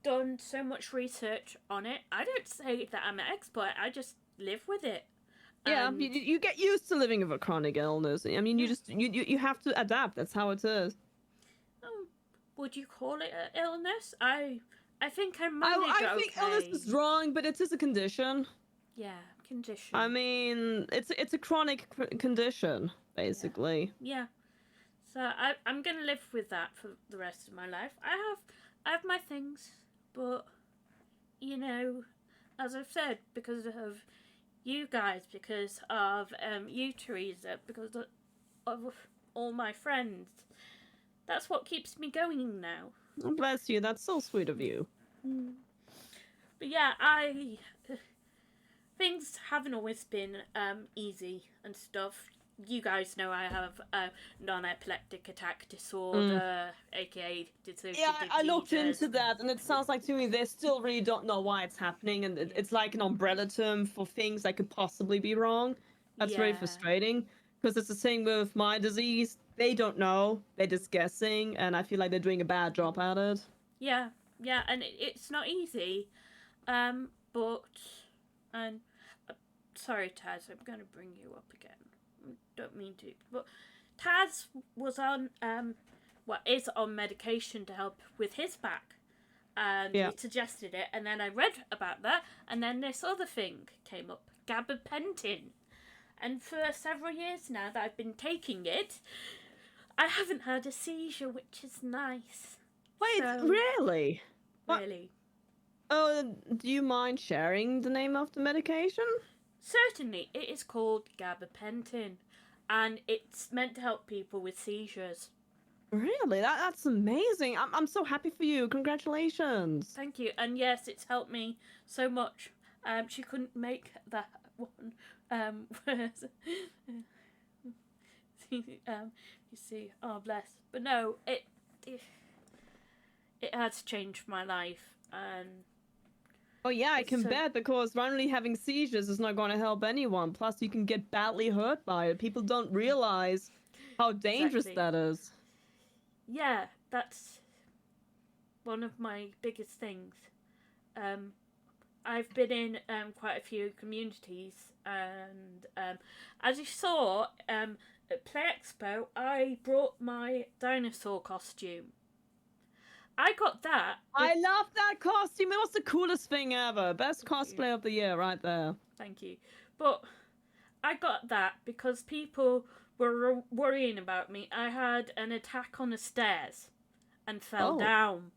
done so much research on it. I don't say that I'm an expert, I just live with it. Yeah, And you get used to living with a chronic illness. I mean, you Yeah. just you have to adapt. That's how it is. would you call it an illness? I think I I manage think okay. illness is wrong, but it is a condition. Yeah, condition. I mean, it's a chronic condition, basically. Yeah. So I'm gonna live with that for the rest of my life. I have my things, but you know, as I've said, because of you guys, because of you, Teresa, because of all my friends, that's what keeps me going now. Oh, bless you. That's so sweet of you. But yeah, things haven't always been easy and stuff. You guys know I have a non-epileptic attack disorder, aka dissociative Yeah, I looked seizures. into that, and it sounds like to me they still really don't know why it's happening, and it's like an umbrella term for things that could possibly be wrong. That's very Yeah. frustrating, because it's the same with my disease. They don't know, they're just guessing, and I feel like they're doing a bad job at it. Yeah, and it's not easy. But sorry, Taz, I'm gonna bring you up again. Don't mean to, but Taz was on is on medication to help with his back, and Yeah. he suggested it, and then I read about that, and then this other thing came up, gabapentin, and for several years now that I've been taking it, I haven't had a seizure, which is nice. Wait, So- really? What? Really. Oh, do you mind sharing the name of the medication? Certainly, it is called gabapentin, and it's meant to help people with seizures. Really? That's amazing. I'm so happy for you. Congratulations. Thank you. And yes, it's helped me so much. She couldn't make that one. You see, oh bless. But no, it has changed my life, and Oh yeah, I can So- bet, because randomly having seizures is not going to help anyone. Plus, you can get badly hurt by it. People don't realize how dangerous Exactly. that is. yeah, that's one of my biggest things. I've been in quite a few communities, and as you saw at Play Expo, I brought my dinosaur costume. I got that. I love that costume. It was the coolest thing ever. Best Thank you. cosplay of the year, right there. Thank you. But I got that because people were worrying about me. I had an attack on the stairs and fell Oh. down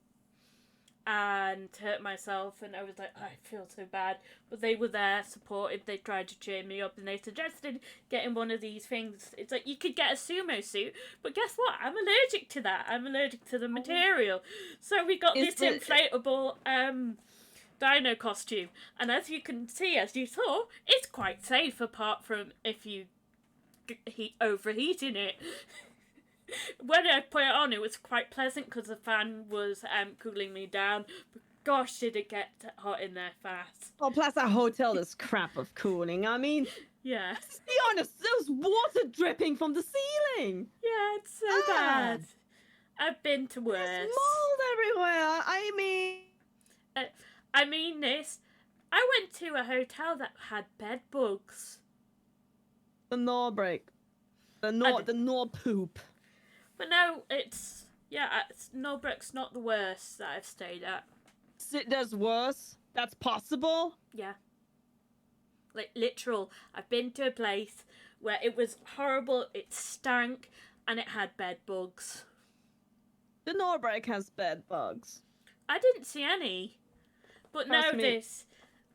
and hurt myself, and I was like, I feel so bad. But they were there, supportive, they tried to cheer me up, and they suggested getting one of these things. It's like, you could get a sumo suit, but guess what? I'm allergic to that. I'm allergic to the material. So we got Is this inflatable dino costume, and as you can see, as you saw, it's quite safe, apart from if you overheating it. When I put it on, it was quite pleasant because the fan was cooling me down. But gosh, did it get hot in there fast. Oh, plus that hotel is crap of cooling. I mean, Yeah, let's be honest, there's water dripping from the ceiling. yeah, it's so Ah. bad. I've been to worse. There's mold everywhere. I mean, I mean this. I went to a hotel that had bed bugs. The gnaw break. The gnaw poop. But no, it's Norbrook's not the worst that I've stayed at. There's worse. That's possible. Yeah. Like literal. I've been to a place where it was horrible, it stank, and it had bed bugs. The Norbreak has bed bugs. I didn't see any. But Trust no, me.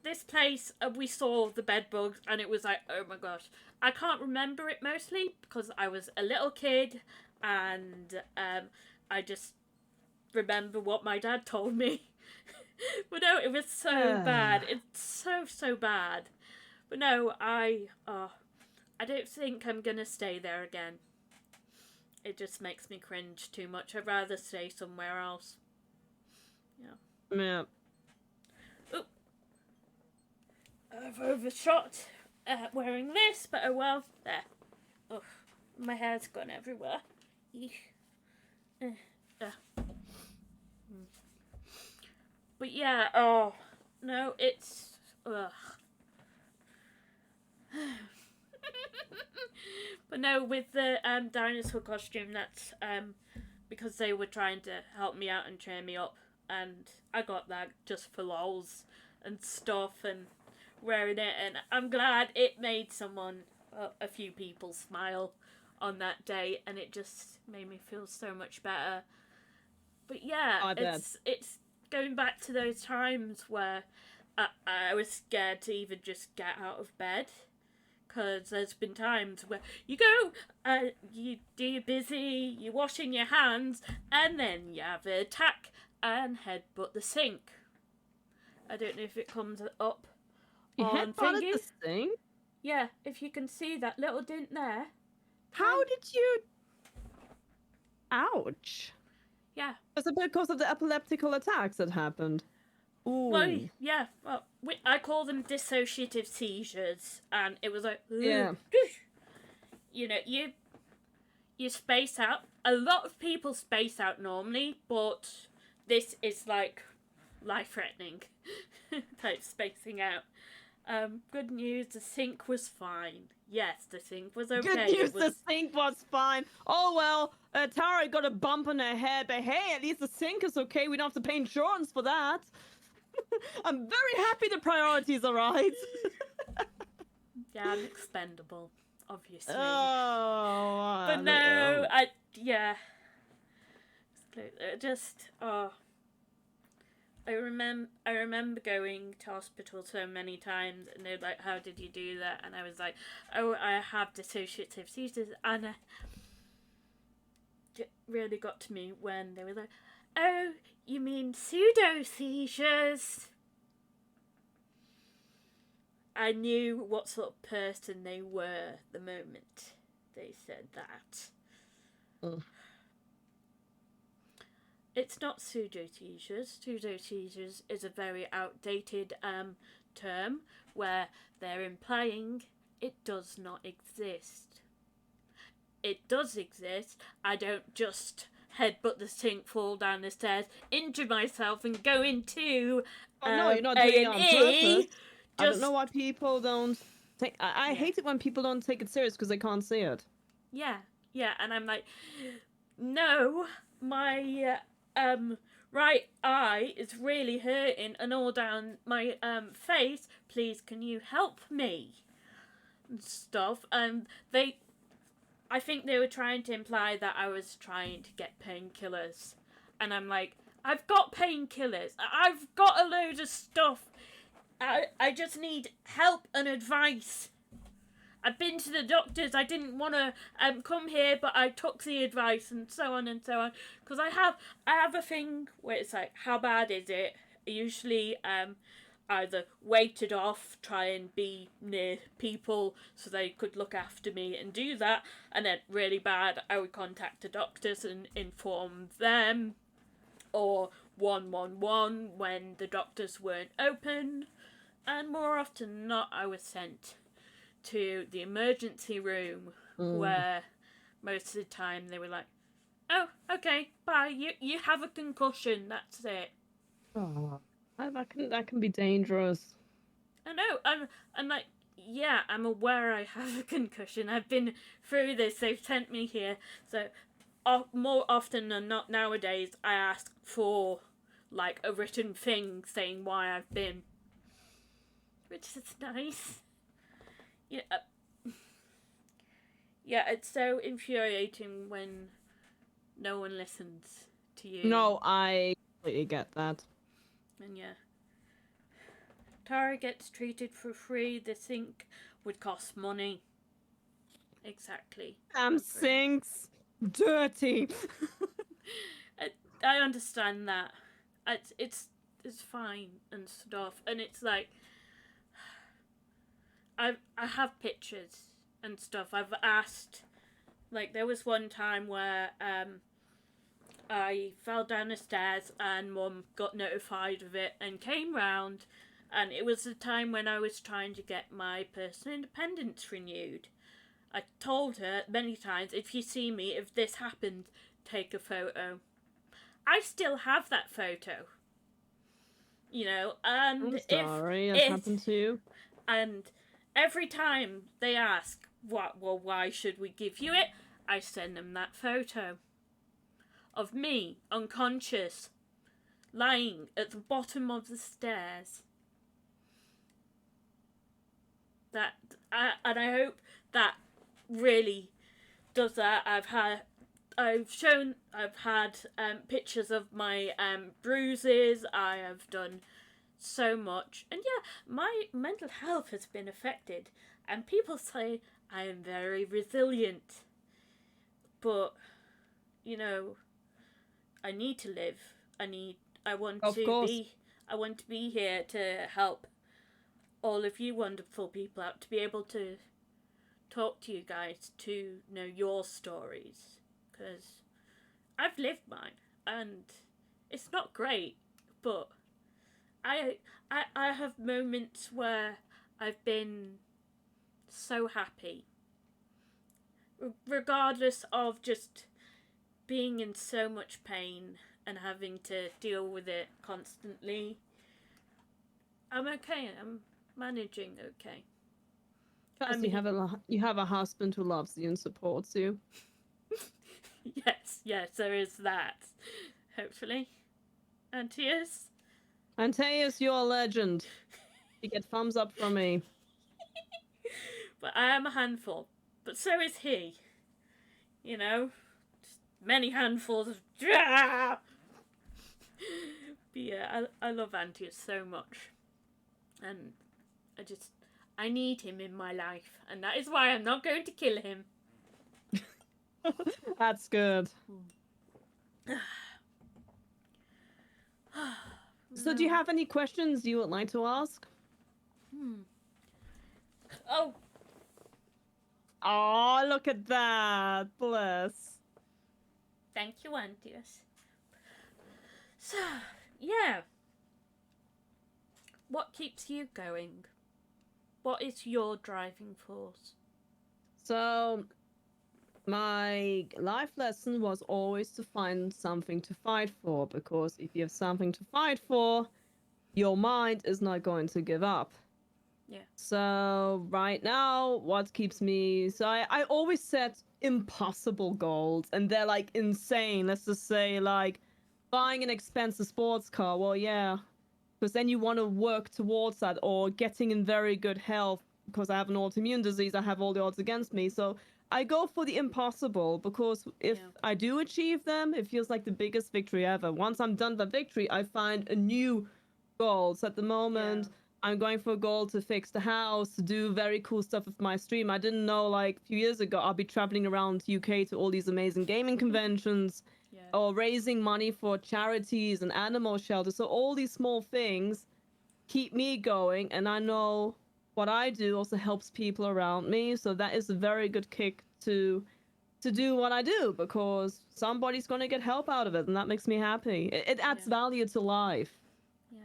this place, we saw the bed bugs, and it was like, oh my gosh. I can't remember it mostly because I was a little kid, and I just remember what my dad told me. But no, it was so bad. It's so bad. But no, I don't think I'm gonna stay there again. It just makes me cringe too much. I'd rather stay somewhere else. Yeah. Yeah. Oop. I've overshot wearing this, but oh well. There. Oh, my hair's gone everywhere. But yeah, oh no, it's ugh. But no, with the dinosaur costume, that's because they were trying to help me out and cheer me up, and I got that just for lols and stuff, and wearing it, and I'm glad it made a few people smile on that day, and it just made me feel so much better. But yeah, it's going back to those times where I was scared to even just get out of bed. Because there's been times where you go, you do your busy, you're washing your hands, and then you have an attack and headbutt the sink. I don't know if it comes up You on headbutted thingy. the thing? Yeah, if you can see that little dent there. How did you... Ouch. Yeah. Was it because of the epileptical attacks that happened? Ooh. Well, yeah. Well, I call them dissociative seizures, and it was like, Yeah. You know, you space out. A lot of people space out normally, but this is like life-threatening type spacing out. Good news, the sink was fine. Yes, the sink was okay. Good news, the sink was fine. Oh well, Tara got a bump on her head, but hey, at least the sink is okay. We don't have to pay insurance for that. I'm very happy the priorities are right. Yeah, I'm expendable, obviously. Oh, but no, yeah. Just, I remember going to hospital so many times, and they're like, how did you do that? And I was like, oh, I have dissociative seizures. And it really got to me when they were like, oh, you mean pseudo seizures? I knew what sort of person they were the moment they said that. Mm. It's not pseudo-seizures. Pseudo-seizures is a very outdated term where they're implying it does not exist. It does exist. I don't just headbutt the sink, fall down the stairs, injure myself, and go into no, you're not doing it on A&E. purpose. I don't know why people don't take... I hate it when people don't take it serious because they can't see it. Yeah, and I'm like, no, my right eye is really hurting and all down my face. Please, can you help me? And stuff. And I think they were trying to imply that I was trying to get painkillers. And I'm like, I've got painkillers. I've got a load of stuff. I just need help and advice. I've been to the doctors. I didn't want to come here, but I took the advice and so on and so on. Because I have a thing where it's like, how bad is it? I usually either waited off, try and be near people so they could look after me and do that. And then really bad, I would contact the doctors and inform them. Or 111 when the doctors weren't open. And more often than not, I was sent to the emergency room where most of the time they were like, oh, okay, bye, you have a concussion, that's it. Oh. That can be dangerous. I know. I'm like, yeah, I'm aware I have a concussion. I've been through this. They've sent me here. So, more often than not nowadays, I ask for like a written thing saying why I've been, which is nice. Yeah, yeah. It's so infuriating when no one listens to you. No, I completely get that. And yeah. Tara gets treated for free. The sink would cost money. Exactly. Sinks dirty. I understand that. It's fine and stuff, and it's like I have pictures and stuff. I've asked, like there was one time where I fell down the stairs and Mum got notified of it and came round, and it was the time when I was trying to get my personal independence renewed. I told her many times, if you see me, if this happens, take a photo. I still have that photo. You know, and I'm sorry, if it happened to you. and every time they ask, why should we give you it? I send them that photo of me, unconscious, lying at the bottom of the stairs. And I hope that really does that. I've had pictures of my bruises. I have done so much, and yeah, my mental health has been affected, and people say I am very resilient, but you know, I need to live. I want Of to course. be I want to be here to help all of you wonderful people out, to be able to talk to you guys, to know your stories, because I've lived mine, and it's not great, but I have moments where I've been so happy, regardless of just being in so much pain and having to deal with it constantly. I'm okay. I'm managing okay. Plus, you have a husband who loves you and supports you. Yes, there is that. Hopefully. And tears. Antaeus, you're a legend. You get thumbs up from me. But I am a handful. But so is he. You know? Just many handfuls of. But yeah, I love Antius so much. And I need him in my life. And that is why I'm not going to kill him. That's good. So, do you have any questions you would like to ask? Oh, Oh, look at that. Bless. thank you, Antius. So, yeah. What keeps you going? What is your driving force? So, my life lesson was always to find something to fight for, because if you have something to fight for, your mind is not going to give up. Yeah. So right now, what keeps me... So I always set impossible goals, and they're like insane. Let's just say like buying an expensive sports car. Well, yeah, because then you want to work towards that, or getting in very good health, because I have an autoimmune disease. I have all the odds against me. So I go for the impossible, because if I do achieve them, it feels like the biggest victory ever. Once I'm done the victory, I find a new goal. So at the moment, I'm going for a goal to fix the house, to do very cool stuff with my stream. I didn't know, like, a few years ago, I'll be traveling around UK to all these amazing gaming conventions, or raising money for charities and animal shelters. So all these small things keep me going, and I know what I do also helps people around me. So that is a very good kick to do what I do, because somebody's going to get help out of it, and that makes me happy. It adds value to life. Yeah.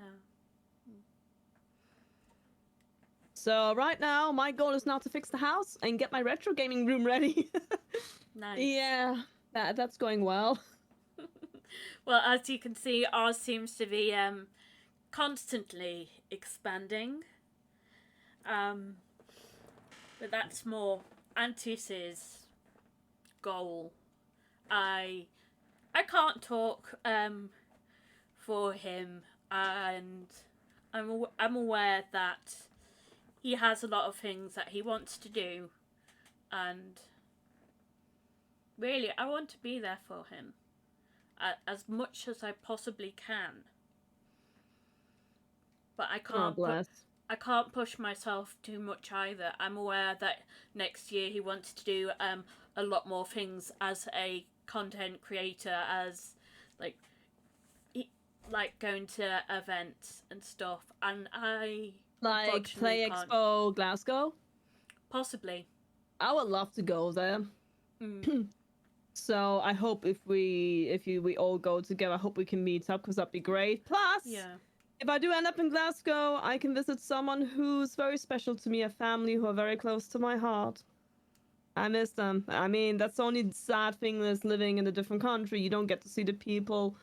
So right now, my goal is now to fix the house and get my retro gaming room ready. Nice. Yeah, that's going well. Well, as you can see, ours seems to be constantly expanding. But that's more Antis's goal. I can't talk for him, and I'm aware that he has a lot of things that he wants to do, and really I want to be there for him as much as I possibly can. But Oh, bless. I can't push myself too much either. I'm aware that next year he wants to do a lot more things as a content creator, as like like going to events and stuff, and I Like unfortunately Play can't. Expo Glasgow? Possibly. I would love to go there. So I hope if we all go together, I hope we can meet up because that'd be great. Plus, Yeah. if I do end up in Glasgow, I can visit someone who's very special to me, a family who are very close to my heart. I miss them. I mean, that's the only sad thing is living in a different country. You don't get to see the people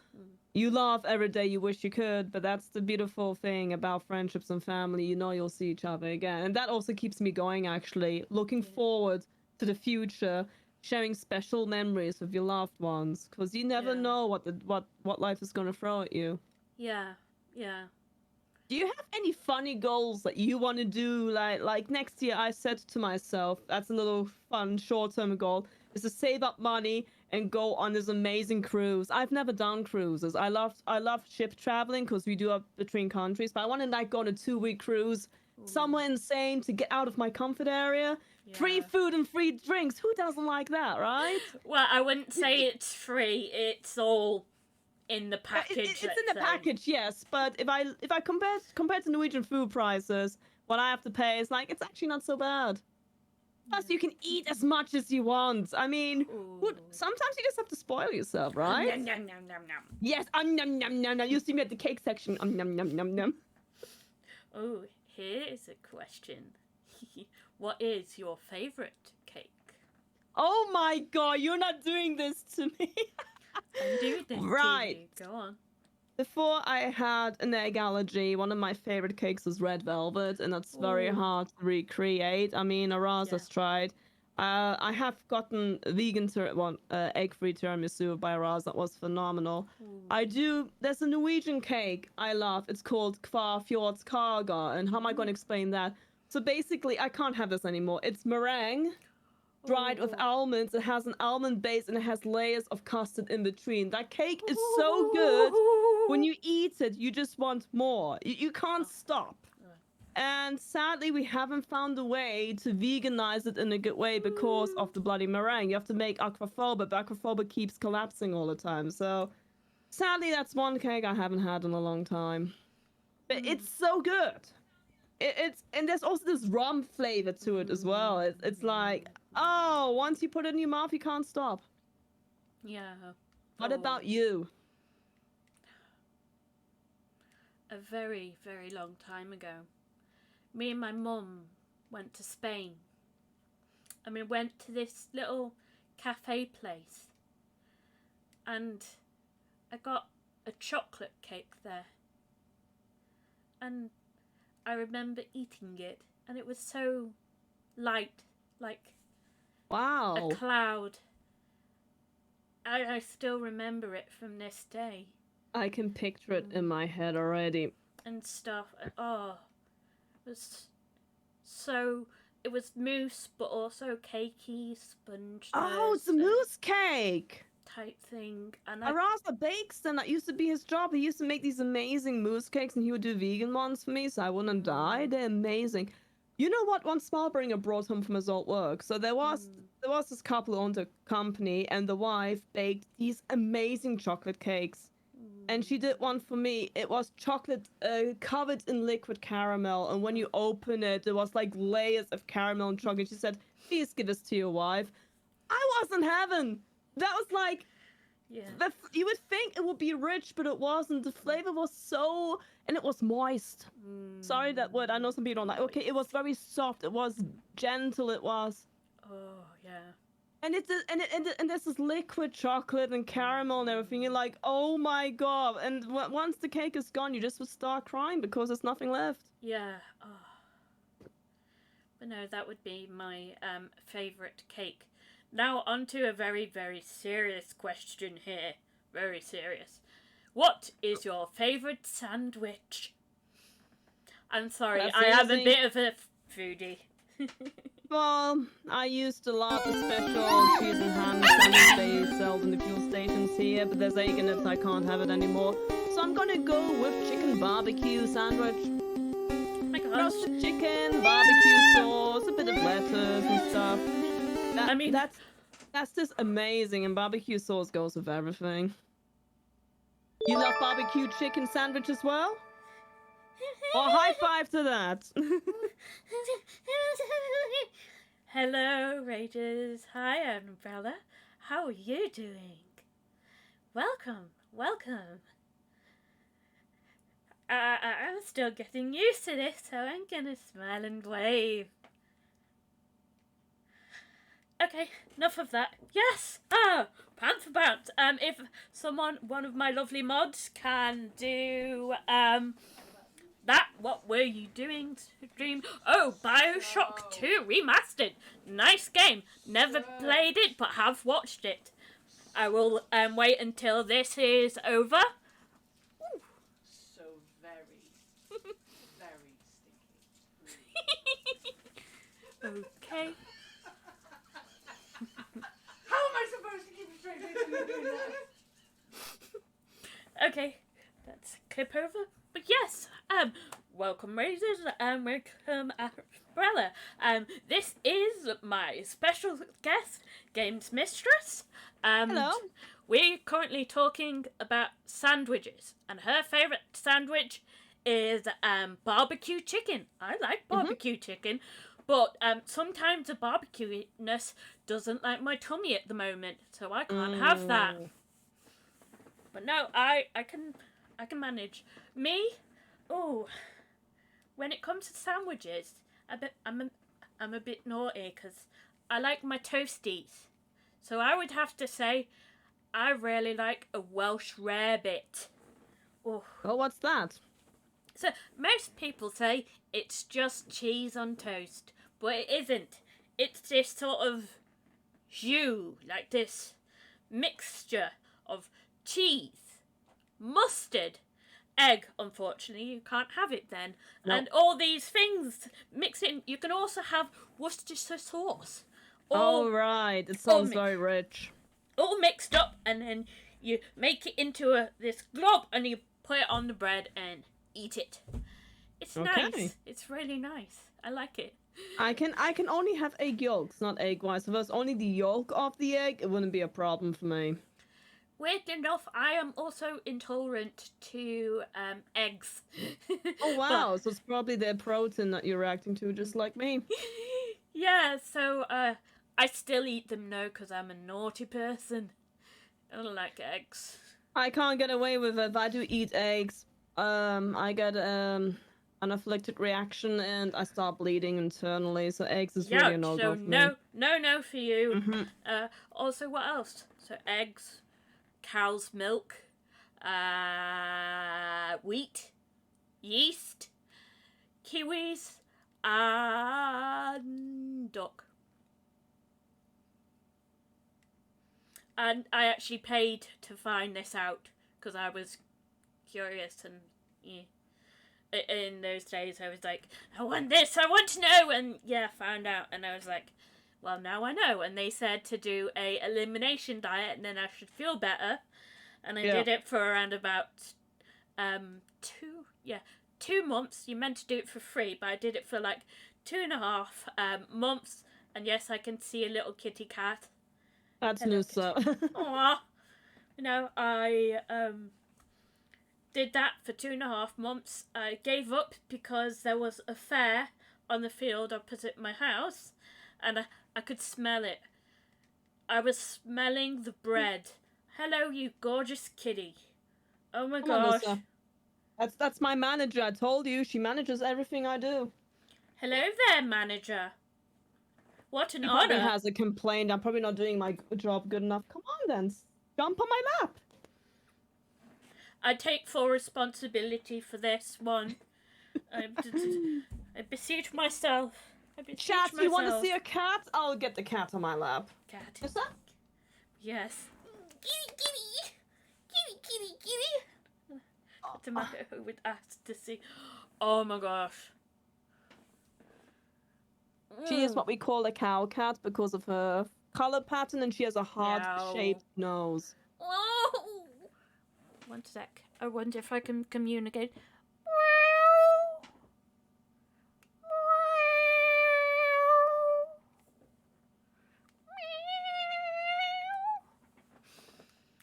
you love every day you wish you could, but that's the beautiful thing about friendships and family. You know you'll see each other again. And that also keeps me going, actually. Looking forward to the future, sharing special memories with your loved ones. Because you never know what life is going to throw at you. Yeah. Yeah. Do you have any funny goals that you want to do? Like next year, I said to myself, that's a little fun short-term goal, is to save up money and go on this amazing cruise. I've never done cruises. I love ship traveling because we do it between countries, but I want to like go on a 2-week cruise somewhere insane to get out of my comfort area. Yeah. Free food and free drinks. Who doesn't like that, right? Well, I wouldn't say it's free. It's all in the package. It's in the package, yes. But if I compare to Norwegian food prices, what I have to pay is like it's actually not so bad. Plus, you can eat as much as you want. I mean, sometimes you just have to spoil yourself, right? Nom, nom, nom, nom, nom. Yes, nom nom nom nom. You see me at the cake section. Nom nom nom nom. Oh, here's a question. What is your favorite cake? Oh my god, you're not doing this to me. I'm doing this Right. to you. Go on. Before I had an egg allergy, one of my favorite cakes was red velvet, and that's very Ooh. hard to recreate. I mean, Araz has tried. I have gotten vegan egg-free tiramisu by Araz. That was phenomenal. There's a Norwegian cake I love. It's called Kvarfjordskaga, and how am I going to explain that? So basically, I can't have this anymore. It's meringue dried with almonds. It has an almond base and it has layers of custard in between. That cake is so good. When you eat it, you just want more. You can't stop. And sadly, we haven't found a way to veganize it in a good way because of the bloody meringue. You have to make aquafaba, but aquafaba keeps collapsing all the time. So sadly, that's one cake I haven't had in a long time. But it's so good. And there's also this rum flavor to it as well. It's like, oh, once you put it in your mouth, you can't stop. Yeah. What about you? A very, very long time ago, me and my mum went to Spain. And we went to this little cafe place. And I got a chocolate cake there. And I remember eating it, and it was so light, like Wow. a cloud. I still remember it from this day. I can picture it in my head already. And stuff. Oh, it was so. It was mousse, but also cakey, sponge. Oh, it's a mousse cake. Type thing. And Arasa bakes them. That used to be his job. He used to make these amazing mousse cakes, and he would do vegan ones for me, so I wouldn't die. They're amazing. You know what? One Smallbringer brought home from his old work. So there was this couple who owned a company, and the wife baked these amazing chocolate cakes. And she did one for me. It was chocolate covered in liquid caramel, and when you open it, there was like layers of caramel and chocolate. She said, "Please give this to your wife." I was in heaven. That was like, you would think it would be rich, but it wasn't. The flavor was so, and it was moist. Sorry that word. I know some people don't like. Okay, it was very soft. It was gentle. It was. Oh yeah. And and there's this liquid chocolate and caramel and everything. You're like, oh my god! And once the cake is gone, you just would start crying because there's nothing left. Yeah. Oh. But no, that would be my favourite cake. Now on to a very, very serious question here. Very serious. What is your favourite sandwich? I'm sorry, That's I am a easy. bit of a foodie. Well, I used to love the special cheese and ham sandwich they sell in the fuel stations here, but there's egg in it, so I can't have it anymore. So I'm gonna go with chicken barbecue sandwich. Oh my gosh. Roasted chicken, barbecue sauce, a bit of lettuce and stuff. I mean, that's just amazing, and barbecue sauce goes with everything. You love barbecue chicken sandwich as well? Or high five to that. Hello, Raiders. Hi, Umbrella. How are you doing? Welcome, welcome. I'm still getting used to this, so I'm gonna smile and wave. Okay, enough of that. Yes! Panther Bounce. If one of my lovely mods can do, that, what were you doing, Dream? Oh, Bioshock 2 Remastered. Nice game. Never played it, but have watched it. I will wait until this is over. Ooh. So very, very stinky. Okay. How am I supposed to keep a straight face when you're doing that? Okay, let's clip over. But yes, welcome Raiders, welcome Umbrella. This is my special guest, GamesMistress. Hello. We're currently talking about sandwiches, and her favourite sandwich is barbecue chicken. I like barbecue chicken, but sometimes the barbecue-ness doesn't like my tummy at the moment, so I can't have that. But no, I can manage. Me, when it comes to sandwiches, I'm a bit naughty because I like my toasties. So I would have to say I really like a Welsh rarebit. Oh, What's that? so most people say it's just cheese on toast, but it isn't. It's this sort of jus, like this mixture of cheese, mustard, egg. Unfortunately, you can't have it then. Nope. And all these things mix in. You can also have Worcestershire sauce. Oh, right. It sounds mi- very rich. All mixed up, and then you make it into this glob, and you put it on the bread and eat it. It's Okay. nice. It's really nice. I like it. I can only have egg yolks, not egg whites. If it was only the yolk of the egg, it wouldn't be a problem for me. Weird enough, I am also intolerant to eggs. Oh wow, so it's probably the protein that you're reacting to, just like me. Yeah, so I still eat them now because I'm a naughty person. I don't like eggs. I can't get away with it. If I do eat eggs, I get anaphylactic reaction and I start bleeding internally. So eggs is really a no-go so for me. no for you. Mhm. Also, what else? So eggs, cow's milk, wheat, yeast, kiwis, and duck. And I actually paid to find this out because I was curious, and yeah, in those days I was like, I want this, I want to know, and yeah, found out, and I was like, well, now I know. And they said to do a elimination diet, and then I should feel better, and I did it for around about 2 months. You meant to do it for free, but I did it for like 2.5 months, and yes, I can see a little kitty cat. That's Hello, new stuff. Aww. I did that for 2.5 months. I gave up because there was a fair on the field opposite my house, and I could smell it. I was smelling the bread. Hello, you gorgeous kitty. Oh my Come on, gosh. Nissa. That's my manager. I told you, she manages everything I do. Hello there, manager. What an He probably honor. has a complaint. I'm probably not doing my job good enough. Come on then, jump on my lap. I take full responsibility for this one. I beseech myself. I beseech Chat, myself. you want to see a cat? I'll get the cat on my lap. Cat. Is that? Yes. Kitty, kitty. Kitty, kitty, kitty. That's my who would ask to see. Oh my gosh. She is what we call a cow cat because of her color pattern, and she has a heart-shaped nose. Oh. One sec. I wonder if I can communicate.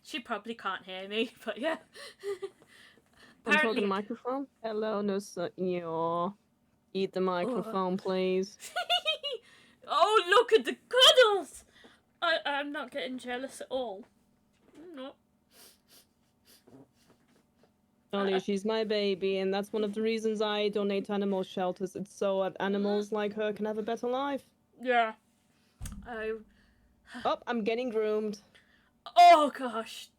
She probably can't hear me, but yeah. I'm talking to the microphone. Hello, no, senor. Eat the microphone, please. Oh, look at the cuddles! I'm not getting jealous at all. No. Only she's my baby, and that's one of the reasons I donate to animal shelters. It's so that animals like her can have a better life. Yeah. Oh, I'm getting groomed. Oh gosh.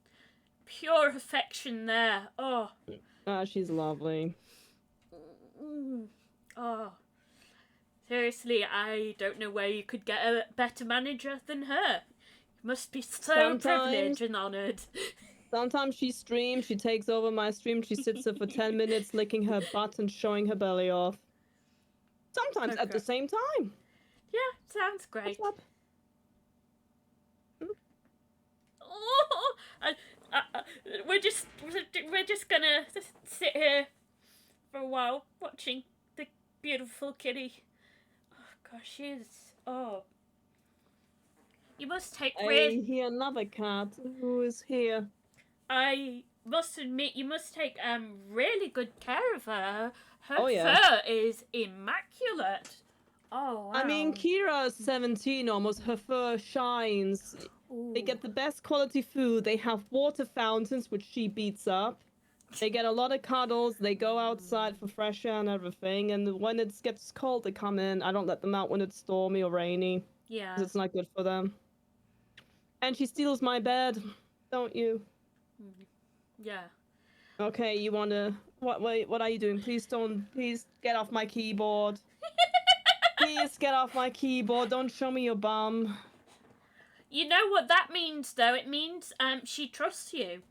Pure affection there. Oh. Ah, she's lovely. Oh. Seriously, I don't know where you could get a better manager than her. You must be so privileged and honoured. Sometimes she streams, she takes over my stream, she sits there for 10 minutes licking her butt and showing her belly off. Sometimes at the same time. Yeah, sounds great. What's up? Oh, we're just gonna sit here for a while watching the beautiful kitty. Oh gosh, she is. Oh, you must take I hear another cat who is here. I must admit, you must take really good care of her. Her Oh, yeah. fur is immaculate. Oh wow. I mean, Kira's 17 almost, her fur shines. Ooh. They get the best quality food, they have water fountains, which she beats up. They get a lot of cuddles, they go outside for fresh air and everything, and when it gets cold, they come in. I don't let them out when it's stormy or rainy. Yeah. Because it's not good for them. And she steals my bed, don't you? Yeah. Okay, you wanna... Wait, what are you doing? Please get off my keyboard. Please get off my keyboard, don't show me your bum. You know what that means, though? It means she trusts you.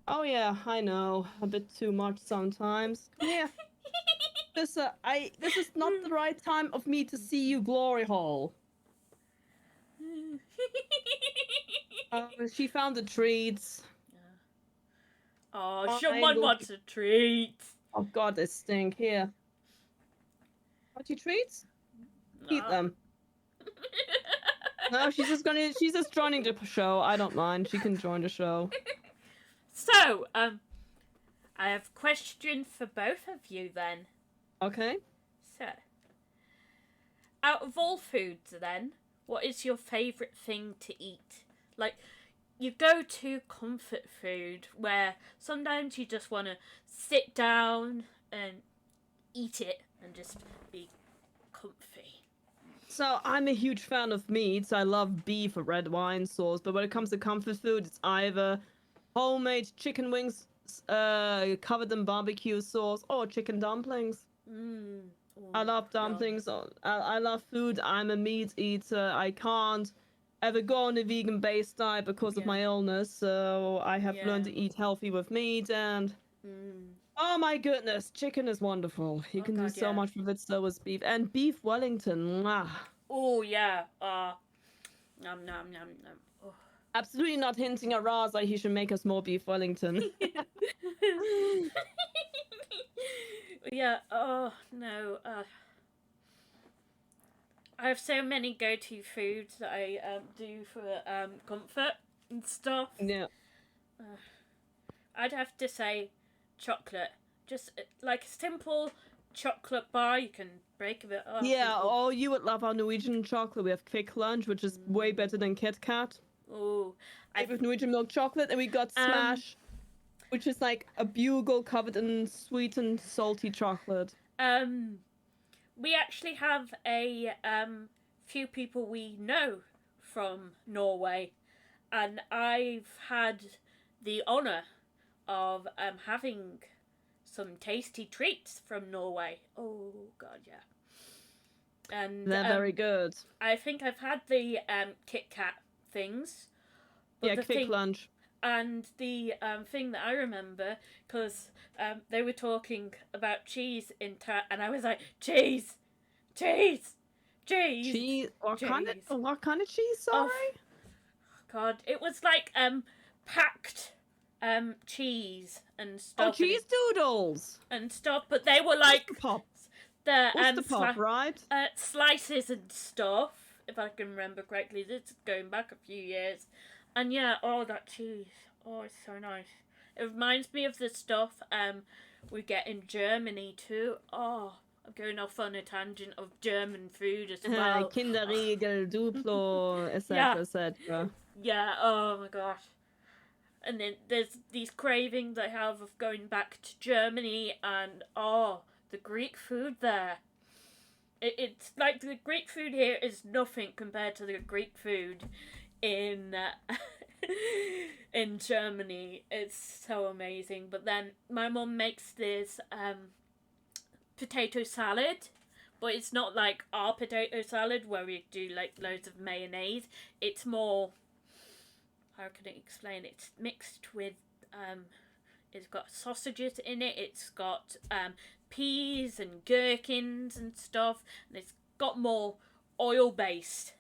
Oh yeah, I know. A bit too much sometimes. Come here. This is not the right time of me to see you glory hole. She found the treats. Oh, someone wants a treat. Oh god, they stink. Here. Want your treats? Eat them. No, she's just joining the show. I don't mind. She can join the show. So, I have a question for both of you then. Okay. So, out of all foods then, what is your favourite thing to eat? Like, you go to comfort food where sometimes you just want to sit down and eat it and just be comfy. So, I'm a huge fan of meats. I love beef or red wine sauce, but when it comes to comfort food, it's either homemade chicken wings covered in barbecue sauce or chicken dumplings. Oh, I love dumplings. I love food. I'm a meat eater. I can't ever go on a vegan-based diet because of my illness, so I have learned to eat healthy with meat, and oh my goodness, chicken is wonderful. You can do so much with it, so is beef. And beef Wellington, mwah. Oh, yeah. Nom, nom, nom, nom. Oh. Absolutely not hinting at Raza, he should make us more beef Wellington. Yeah, oh, no. I have so many go-to foods that I do for comfort and stuff. Yeah. I'd have to say chocolate. Just like a simple chocolate bar, you can break a bit off. Yeah, oh, you would love our Norwegian chocolate. We have Quick Lunch, which is way better than Kit Kat. Oh, With Norwegian milk chocolate, and we got Smash, which is like a bugle covered in sweet and salty chocolate. We actually have a few people we know from Norway, and I've had the honour of having some tasty treats from Norway. Oh God, yeah. And They're very good. I think I've had the Kit Kat things. But Yeah, the quick thing, lunch. and the thing that I remember, because they were talking about cheese and I was like, cheese, cheese, cheese. Cheese. What kind cheese. of cheese? Sorry. Oh, God, it was like packed cheese and stuff. Oh, cheese doodles. and stuff, but they were like Pop. the What's the pop, right? slices and stuff. If I can remember correctly, this is going back a few years. And yeah, oh, that cheese. Oh, it's so nice. It reminds me of the stuff we get in Germany too. Oh, I'm going off on a tangent of German food as well. Kinderriegel, Duplo, etc., Yeah. etc. Yeah, oh my gosh. And then there's these cravings I have of going back to Germany and, oh, the Greek food there. It's like the Greek food here is nothing compared to the Greek food in in Germany. It's so amazing. But then my mum makes this potato salad, but it's not like our potato salad where we do like loads of mayonnaise. It's more, how can I explain it? It's mixed with it's got sausages in it, it's got peas and gherkins and stuff, and it's got more oil based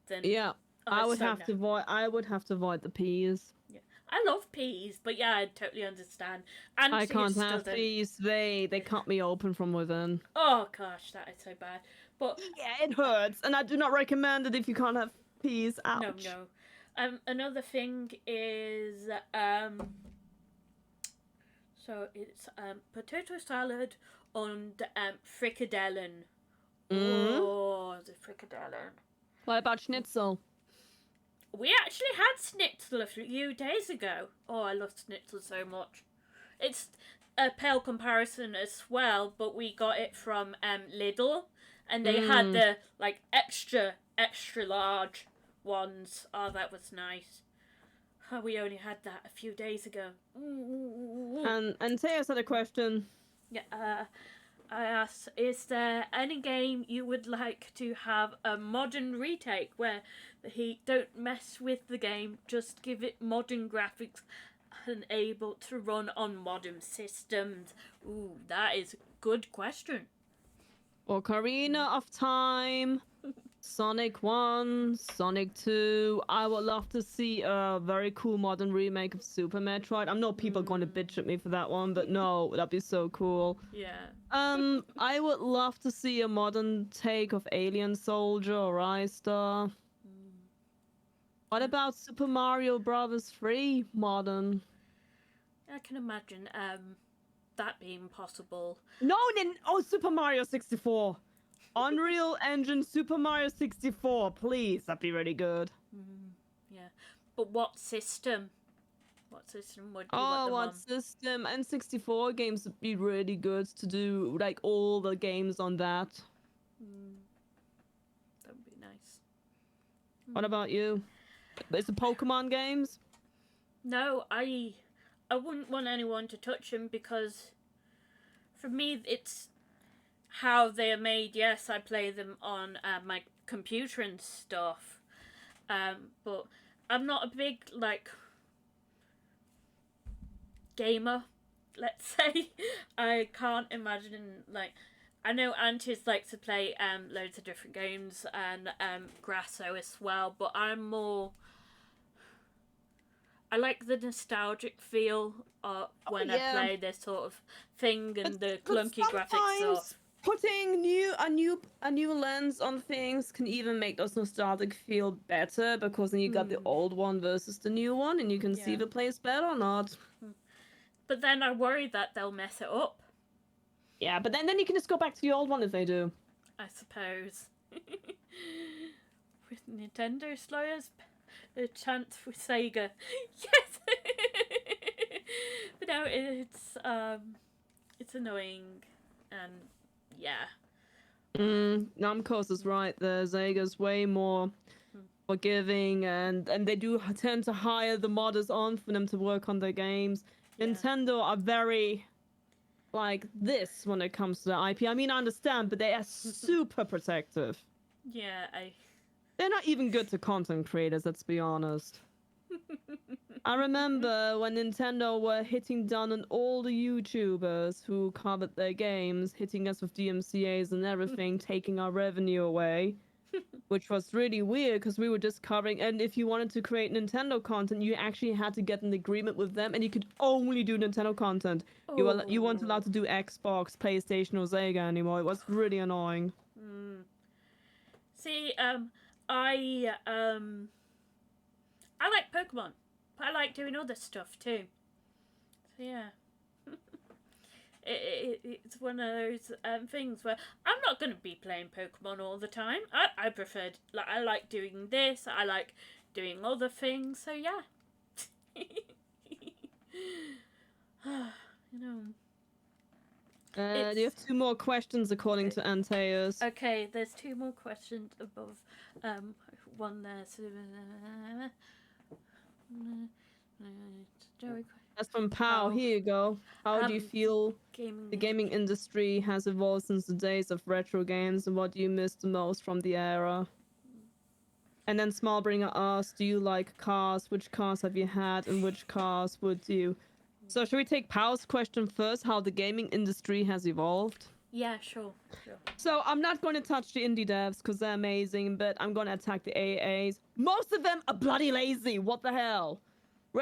than Yeah, oh, I it's would so have nice. to avoid. I would have to avoid the peas. I love peas, but yeah, I totally understand. And I can't Steve have doesn't. peas. They cut me open from within. Oh gosh, that is so bad. But Yeah, it hurts, and I do not recommend it if you can't have peas. Ouch. no. Another thing is so it's potato salad and frikadellen. Oh, the frikadellen. What about schnitzel? We actually had schnitzel a few days ago. Oh, I love schnitzel so much. It's a pale comparison as well, but we got it from Lidl, and they had the like extra large ones. Oh, that was nice. Oh, we only had that a few days ago. And Teos had a question. Yeah, I asked, is there any game you would like to have a modern retake where he don't mess with the game, just give it modern graphics and able to run on modern systems? Ooh, that is a good question. Ocarina of Time, Sonic 1, Sonic 2. I would love to see a very cool modern remake of Super Metroid. I know people are going to bitch at me for that one, but no, that'd be so cool. Yeah. I would love to see a modern take of Alien Soldier or Star. What about Super Mario Bros. 3 modern? I can imagine that being possible. No, Super Mario 64. Unreal Engine Super Mario 64, please. That'd be really good. Yeah. But what system? What system would you want Oh, them what on? system? N64 games would be really good to do, like, all the games on that. That would be nice. What about you? Is the Pokemon games? No, I wouldn't want anyone to touch them because for me it's how they are made. Yes, I play them on my computer and stuff, but I'm not a big like gamer, let's say. I can't imagine like, I know Antis likes to play loads of different games and Grasso as well, but I'm more, I like the nostalgic feel when I play this sort of thing and the clunky graphics sometimes stuff. putting a new lens on things can even make those nostalgic feel better, because then you got the old one versus the new one, and you can see if it plays better or not. But then I worry that they'll mess it up. Yeah, but then you can just go back to the old one if they do. I suppose. With Nintendo Slayers, a chance for Sega. Yes. But no, it's annoying, and yeah, Namco's is right. The Zega's way more forgiving, and they do tend to hire the modders on for them to work on their games. Yeah. Nintendo are very like this when it comes to the IP. I mean, I understand, but they are super protective. Yeah, They're not even good to content creators, let's be honest. I remember when Nintendo were hitting down on all the YouTubers who covered their games, hitting us with DMCAs and everything, taking our revenue away, which was really weird because we were just covering. And if you wanted to create Nintendo content, you actually had to get an agreement with them, and you could only do Nintendo content. You weren't allowed to do Xbox, PlayStation, or Sega anymore. It was really annoying. See, I like Pokemon, but I like doing other stuff too. So yeah, it's one of those things where I'm not going to be playing Pokemon all the time. I prefer, like, I like doing this. I like doing other things. So yeah, you know. You have 2 more questions according to Antaeus. Okay, there's 2 more questions above one there. So, That's from Pau. Here you go. How do you feel the gaming industry has evolved since the days of retro games, and what do you miss the most from the era? And then Smallbringer asks, do you like cars? Which cars have you had, and which cars would you... So should we take Pau's question first, how the gaming industry has evolved? Yeah, sure. So I'm not going to touch the indie devs because they're amazing, but I'm going to attack the AAs. Most of them are bloody lazy. What the hell?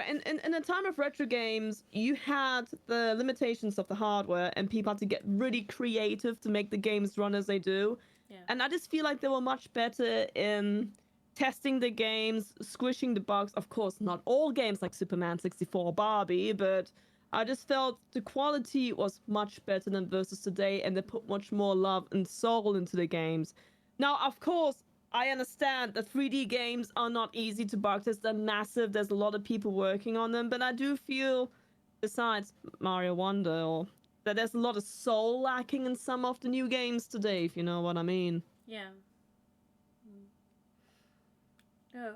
In a time of retro games, you had the limitations of the hardware, and people had to get really creative to make the games run as they do. Yeah. And I just feel like they were much better in testing the games, squishing the bugs. Of course, not all games like Superman 64 or Barbie, but I just felt the quality was much better than versus today, and they put much more love and soul into the games. Now, of course, I understand that 3D games are not easy to bug test. They're massive. There's a lot of people working on them, but I do feel, besides Mario Wonder, that there's a lot of soul lacking in some of the new games today, if you know what I mean. Yeah. No,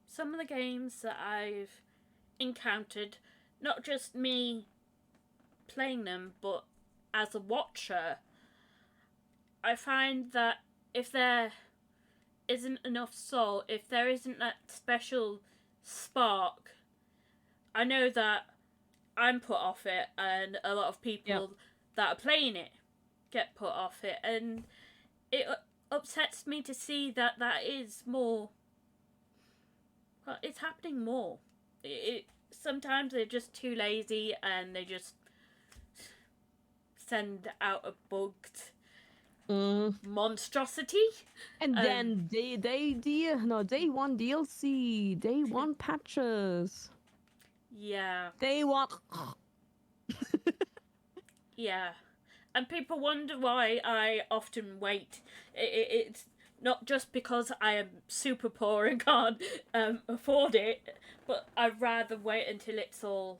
some of the games that I've encountered, not just me playing them, but as a watcher, I find that if there isn't enough soul, if there isn't that special spark, I know that I'm put off it, and a lot of people that are playing it get put off it, and it upsets me to see that is more. Well, it's happening more. Sometimes they're just too lazy, and they just send out a bugged monstrosity, and then day 1 DLC, day 1 patches. Yeah. Day 1. Yeah. And people wonder why I often wait. It's not just because I am super poor and can't afford it, but I'd rather wait until it's all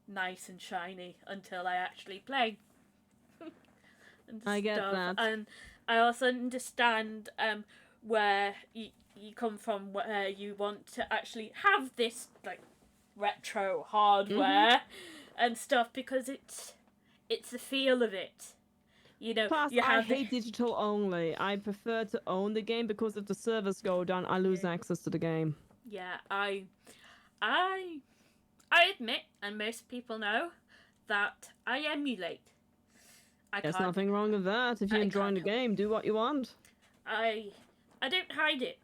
nice and shiny until I actually play. I get that. And I also understand where you come from, where you want to actually have this like retro hardware and stuff, because it's the feel of it. You know, plus, I hate digital only. I prefer to own the game, because if the servers go down, I lose access to the game. Yeah, I admit, and most people know, that I emulate. There's nothing wrong with that. If you're enjoying the game, do what you want. I don't hide it,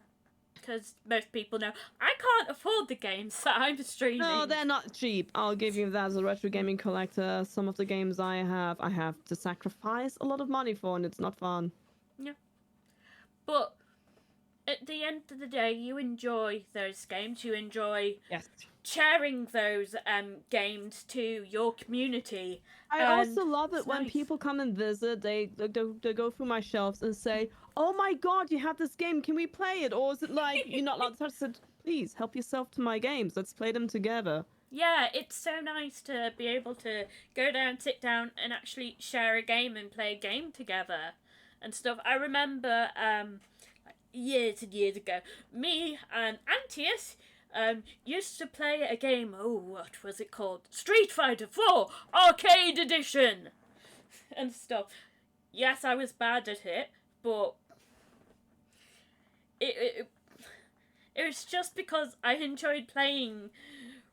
because most people know I can't afford the games that I'm streaming. No, they're not cheap. I'll give you that as a retro gaming collector. Some of the games I have to sacrifice a lot of money for, and it's not fun. Yeah. But at the end of the day, you enjoy those games. You enjoy sharing those games to your community. I also love it when people come and visit. They go through my shelves and say, "Oh my god, you have this game. Can we play it?" Or is it like, "You're not allowed to touch it?" Please help yourself to my games. Let's play them together. yeah, it's so nice to be able to go down, sit down, and actually share a game and play a game together and stuff. I remember years and years ago, me and Antius used to play a game. Oh, what was it called? Street Fighter 4 Arcade Edition and stuff. Yes, I was bad at it, but it was just because I enjoyed playing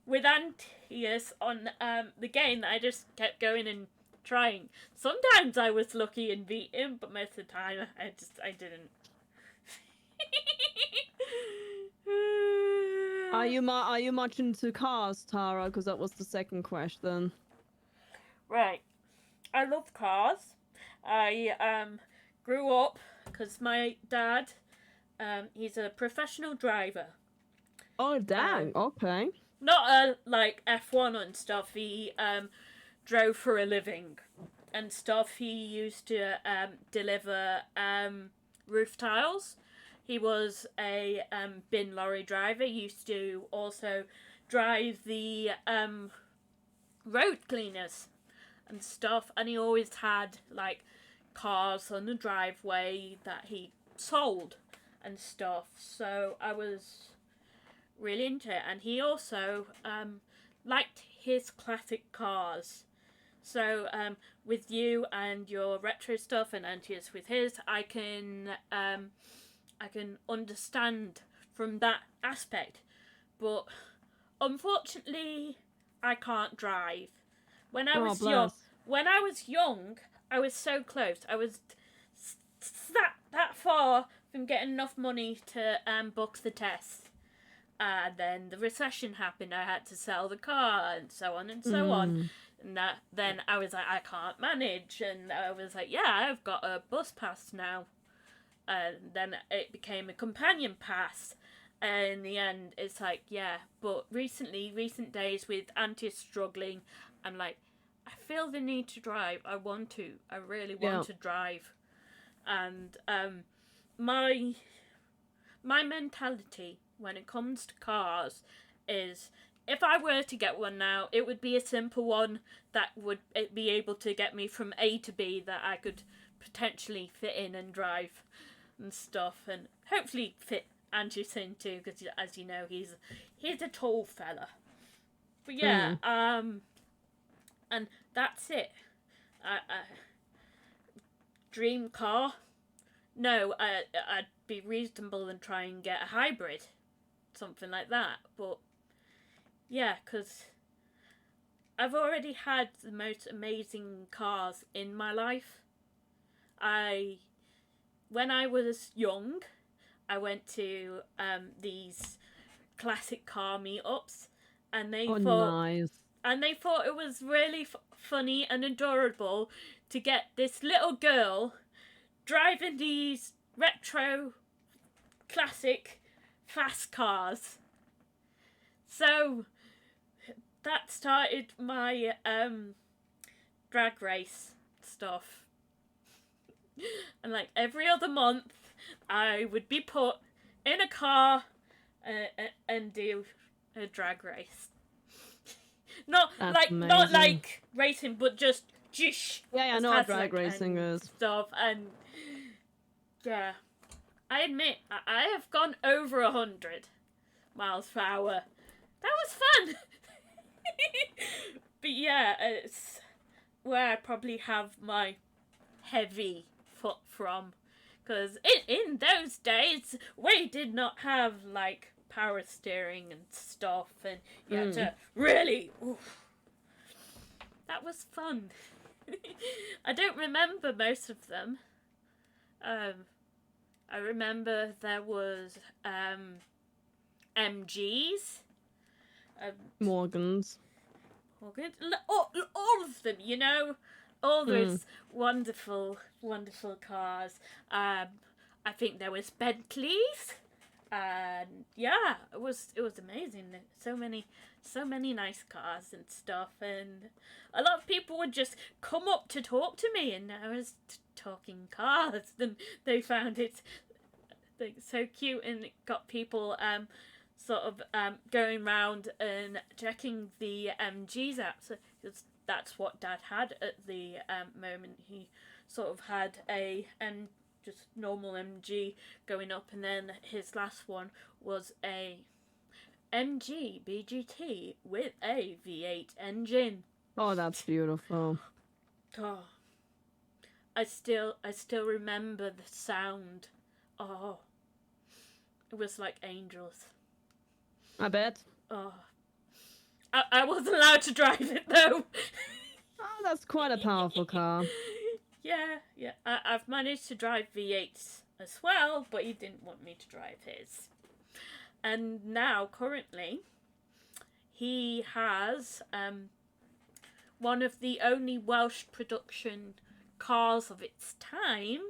with Antius on the game that I just kept going and trying. Sometimes I was lucky and beat him, but most of the time I didn't. Are you much into cars, Tara? Because that was the second question. Right. I love cars. I grew up because my dad, he's a professional driver. Oh, dang. Okay. Not like F1 and stuff. He drove for a living and stuff. He used to deliver roof tiles. He was a bin lorry driver. He used to also drive the road cleaners and stuff. And he always had like cars on the driveway that he sold and stuff. So I was really into it. And he also liked his classic cars. So with you and your retro stuff and Antius with his, I can understand from that aspect, but unfortunately, I can't drive. When I was young, I was so close. I was that far from getting enough money to book the test. Then the recession happened. I had to sell the car and so on and so on. And then I was like, I can't manage, and I was like, yeah, I've got a bus pass now. And then it became a companion pass. And in the end, it's like, yeah. But recent days with Auntie struggling, I'm like, I feel the need to drive. I want to. I really want to drive. And my mentality when it comes to cars is, if I were to get one now, it would be a simple one that would be able to get me from A to B that I could potentially fit in and drive and stuff, and hopefully fit Andrew's in too, because as you know, he's a tall fella. But yeah, and that's it. Dream car? No, I'd be reasonable and try and get a hybrid, something like that. But yeah, because I've already had the most amazing cars in my life. When I was young, I went to these classic car meetups, and they thought it was really funny and adorable to get this little girl driving these retro, classic, fast cars. So that started my drag race stuff. And like every other month, I would be put in a car and do a drag race. Not like racing, but just Yeah, I know what drag racing is. Stuff. And yeah, I admit I have gone over 100 miles per hour. That was fun. But yeah, it's where I probably have my heavy foot from, because in those days we did not have like power steering and stuff, and you had to really that was fun. I don't remember most of them. I remember there was MGs, Morgans, all of them, you know. All those wonderful cars. I think there was Bentleys, and yeah, it was amazing. So many nice cars and stuff, and a lot of people would just come up to talk to me, and I was talking cars, and they found it like so cute, and it got people sort of going round and checking the MGs out. So that's what Dad had at the moment. He sort of had a just normal MG going up, and then his last one was a MG BGT with a V8 engine. Oh, that's beautiful. Oh, I still remember the sound. Oh, it was like angels. I bet. Oh, I wasn't allowed to drive it though. Oh, that's quite a powerful car. Yeah. I've managed to drive V8s as well, but he didn't want me to drive his. And now, currently, he has one of the only Welsh production cars of its time,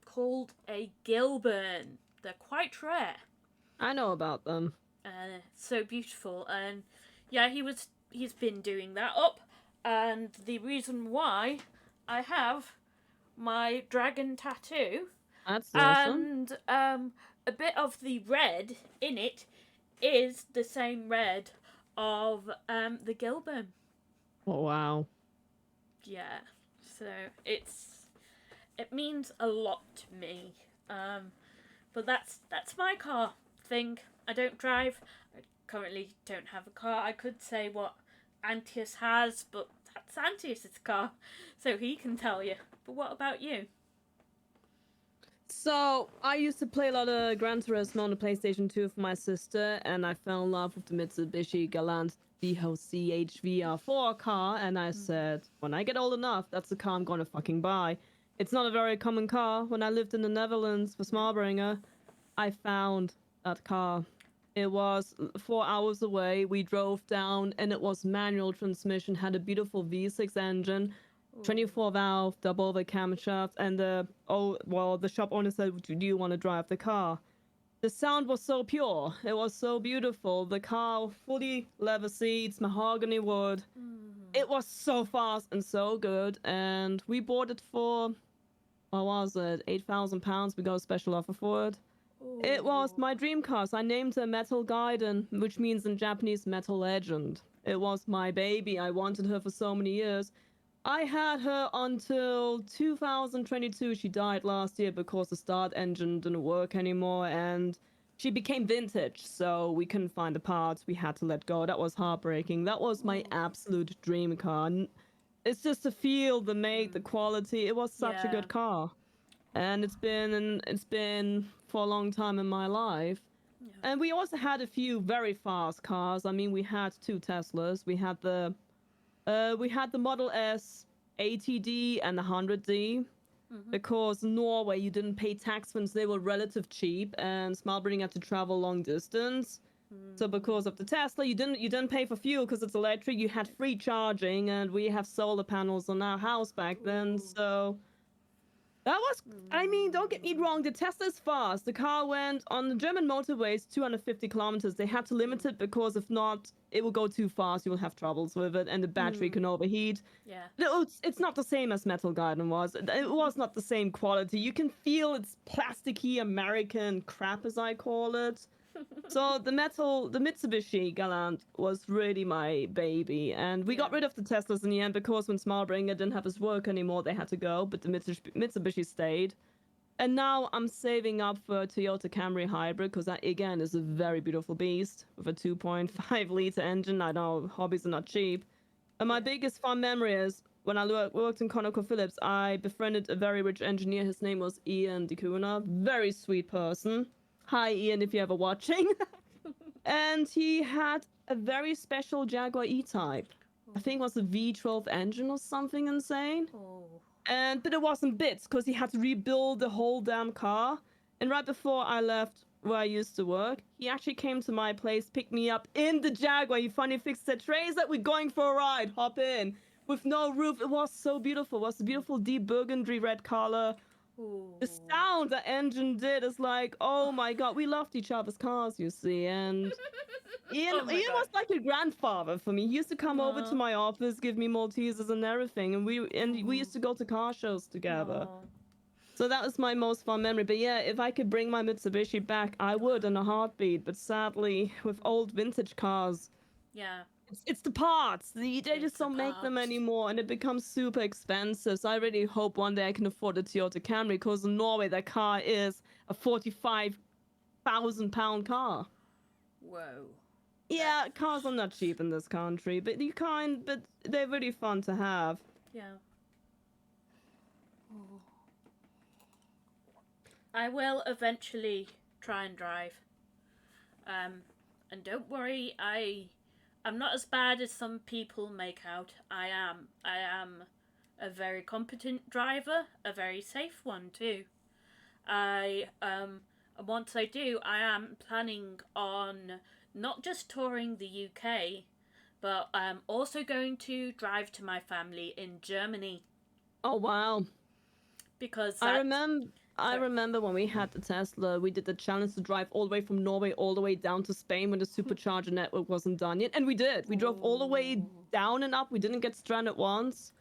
called a Gilburn. They're quite rare. I know about them. So beautiful, and yeah, he's been doing that up, and the reason why I have my dragon tattoo, That's awesome. and a bit of the red in it is the same red of the Gilburn. Oh, wow. Yeah, so it means a lot to me. But that's my car thing. I don't drive. I currently don't have a car. I could say what Antius has, but that's Antius's car, so he can tell you. But what about you? So, I used to play a lot of Gran Turismo on the PlayStation 2 for my sister, and I fell in love with the Mitsubishi Galant DHC HVR4 car, and I said, when I get old enough, that's the car I'm gonna fucking buy. It's not a very common car. When I lived in the Netherlands for Smalbringer, I found that car. It was 4 hours away. We drove down, and it was manual transmission, had a beautiful V6 engine, 24 valve, double the camshaft, and the shop owner said, "Do you want to drive the car?" The sound was so pure. It was so beautiful. The car, fully leather seats, mahogany wood. It was so fast and so good, and we bought it for, what was it, £8,000. We got a special offer for it. It was my dream car, so I named her Metal Gaiden, which means in Japanese Metal Legend. It was my baby. I wanted her for so many years. I had her until 2022. She died last year because the start engine didn't work anymore, and she became vintage, so we couldn't find the parts. We had to let go. That was heartbreaking. That was my absolute dream car. It's just the feel, the make, the quality. It was such a good car. And it's been for a long time in my life. Yeah. And we also had a few very fast cars. I mean, we had 2 Teslas. We had the Model S, ATD, and the 100D. Because in Norway you didn't pay tax since they were relative cheap, and Smalbring had to travel long distance. So because of the Tesla, you didn't pay for fuel because it's electric. You had free charging, and we have solar panels on our house back then. So that was, I mean, don't get me wrong, the Tesla's fast. The car went on the German motorways 250 kilometers. They had to limit it because if not, it will go too fast. You will have troubles with it, and the battery can overheat. Yeah. It's not the same as Metal Gaiden was. It was not the same quality. You can feel its plasticky American crap, as I call it. So the Mitsubishi Galant was really my baby, and we got rid of the Teslas in the end because when Smalbringer didn't have his work anymore, they had to go, but the Mitsubishi stayed. And now I'm saving up for a Toyota Camry Hybrid because that, again, is a very beautiful beast with a 2.5-liter engine. I know hobbies are not cheap. And my biggest fun memory is when I worked in ConocoPhillips, I befriended a very rich engineer. His name was Ian DeCuna, very sweet person. Hi, Ian, if you're ever watching. And he had a very special Jaguar E-Type. I think it was a V12 engine or something insane. But it wasn't bits because he had to rebuild the whole damn car. And right before I left where I used to work, he actually came to my place, picked me up in the Jaguar. He finally fixed it. Tracer, we're going for a ride. Hop in. With no roof. It was so beautiful. It was a beautiful deep burgundy red color. The sound the engine did is like, oh my god, we loved each other's cars, you see, and Ian was like a grandfather for me. He used to come over to my office, give me Maltesers and everything, and we used to go to car shows together. So that was my most fun memory. But yeah, if I could bring my Mitsubishi back, I would in a heartbeat. But sadly, with old vintage cars, Yeah. it's the parts. They It's just the don't make them parts. anymore, and it becomes super expensive. So I really hope one day I can afford a Toyota Camry, because in Norway that car is a 45,000 pound car. Whoa. Yeah, cars are not cheap in this country, but but they're really fun to have. Yeah. I will eventually try and drive. And don't worry, I'm not as bad as some people make out. I am a very competent driver, a very safe one too. And once I do, I am planning on not just touring the UK, but also going to drive to my family in Germany, Oh wow. because I that remember I Sorry. remember when we had the Tesla, we did the challenge to drive all the way from Norway all the way down to Spain when the supercharger network wasn't done yet. And we did. We drove all the way down and up. We didn't get stranded once.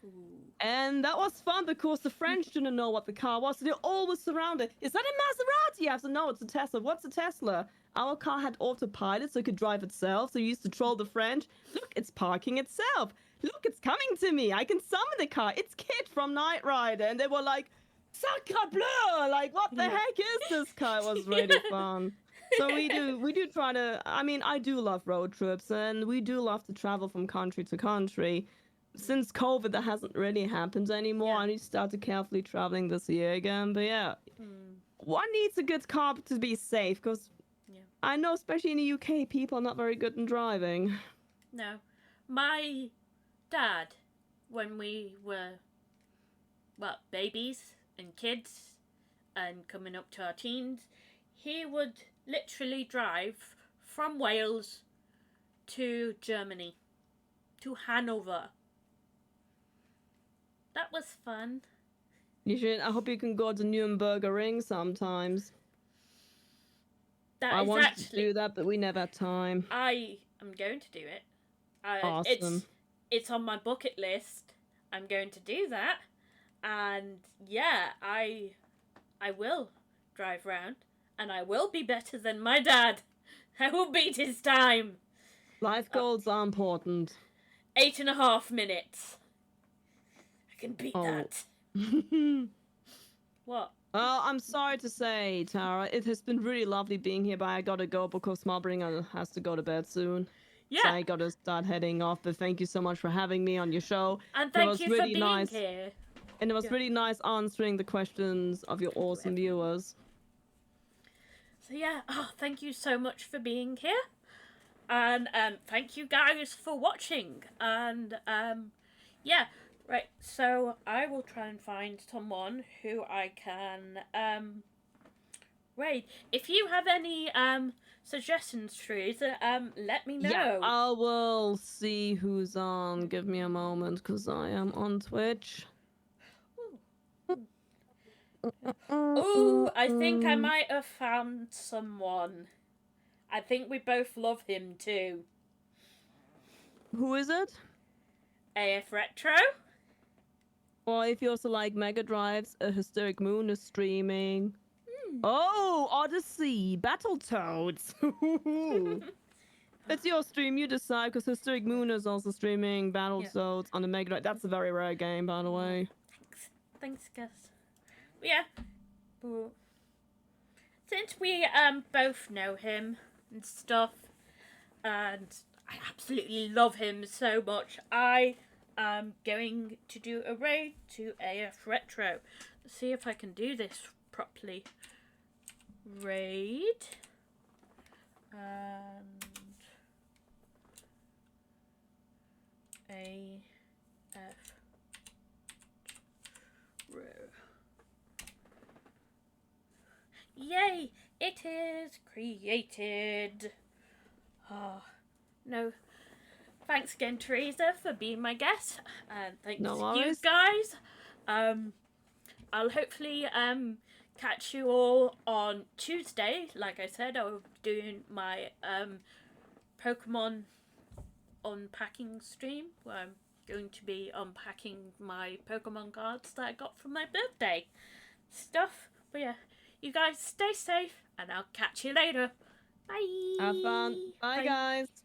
And that was fun because the French didn't know what the car was. So they always surrounded. Is that a Maserati? I have to know it's a Tesla. What's a Tesla? Our car had autopilot so it could drive itself. So we used to troll the French. Look, it's parking itself. Look, it's coming to me. I can summon the car. It's Kit from Knight Rider. And they were like, Sacre bleu! Like, what the heck is this car? It was really fun. So we do try to, I mean, I do love road trips, and we do love to travel from country to country. Since COVID, that hasn't really happened anymore. Yeah. I need to start to carefully traveling this year again. But yeah, one needs a good car to be safe, because Yeah. I know, especially in the UK, people are not very good in driving. No. My dad, when we were, babies and kids and coming up to our teens, he would literally drive from Wales to Germany, to Hanover. That was fun. You should. I hope you can go to Nuremberg Ring sometimes. That I is wanted actually, to do that, but we never had time. I am going to do it. Awesome. It's on my bucket list. I'm going to do that, and yeah, I will drive round, and I will be better than my dad. I will beat his time. Life goals are important. 8.5 minutes. I can beat Oh. that. What? Well, I'm sorry to say, Tara, it has been really lovely being here, but I gotta go because Marbringer has to go to bed soon. Yeah. So I gotta start heading off, but thank you so much for having me on your show. And It thank was you for really being nice. here. And it was Yeah. really nice answering the questions of your awesome viewers. So yeah, thank you so much for being here. And thank you guys for watching. And yeah, right, so I will try and find someone who I can raid. If you have any suggestions, Teresa, let me know. Yeah, I will see who's on. Give me a moment, because I am on Twitch. Ooh, I think I might have found someone. I think we both love him too. Who is it? AF Retro? Or if you also like Mega Drives, a Hysteric Moon is streaming. Oh, Odyssey, Battletoads. It's your stream, you decide, because Hysteric Moon is also streaming Battletoads on the Mega Drive. That's a very rare game, by the way. Thanks, Gus. But yeah. Since we both know him and stuff, and I absolutely love him so much, I am going to do a raid to AF Retro. Let's see if I can do this properly. Raid. And AF Retro. Yay! It is created. Oh, no. Thanks again, Teresa, for being my guest. And thanks No to you worries. guys. I'll hopefully catch you all on Tuesday. Like I said, I'll be doing my Pokemon unpacking stream, where I'm going to be unpacking my Pokemon cards that I got for my birthday. stuff. But yeah, you guys stay safe, and I'll catch you later. Bye. Have fun. Bye, guys.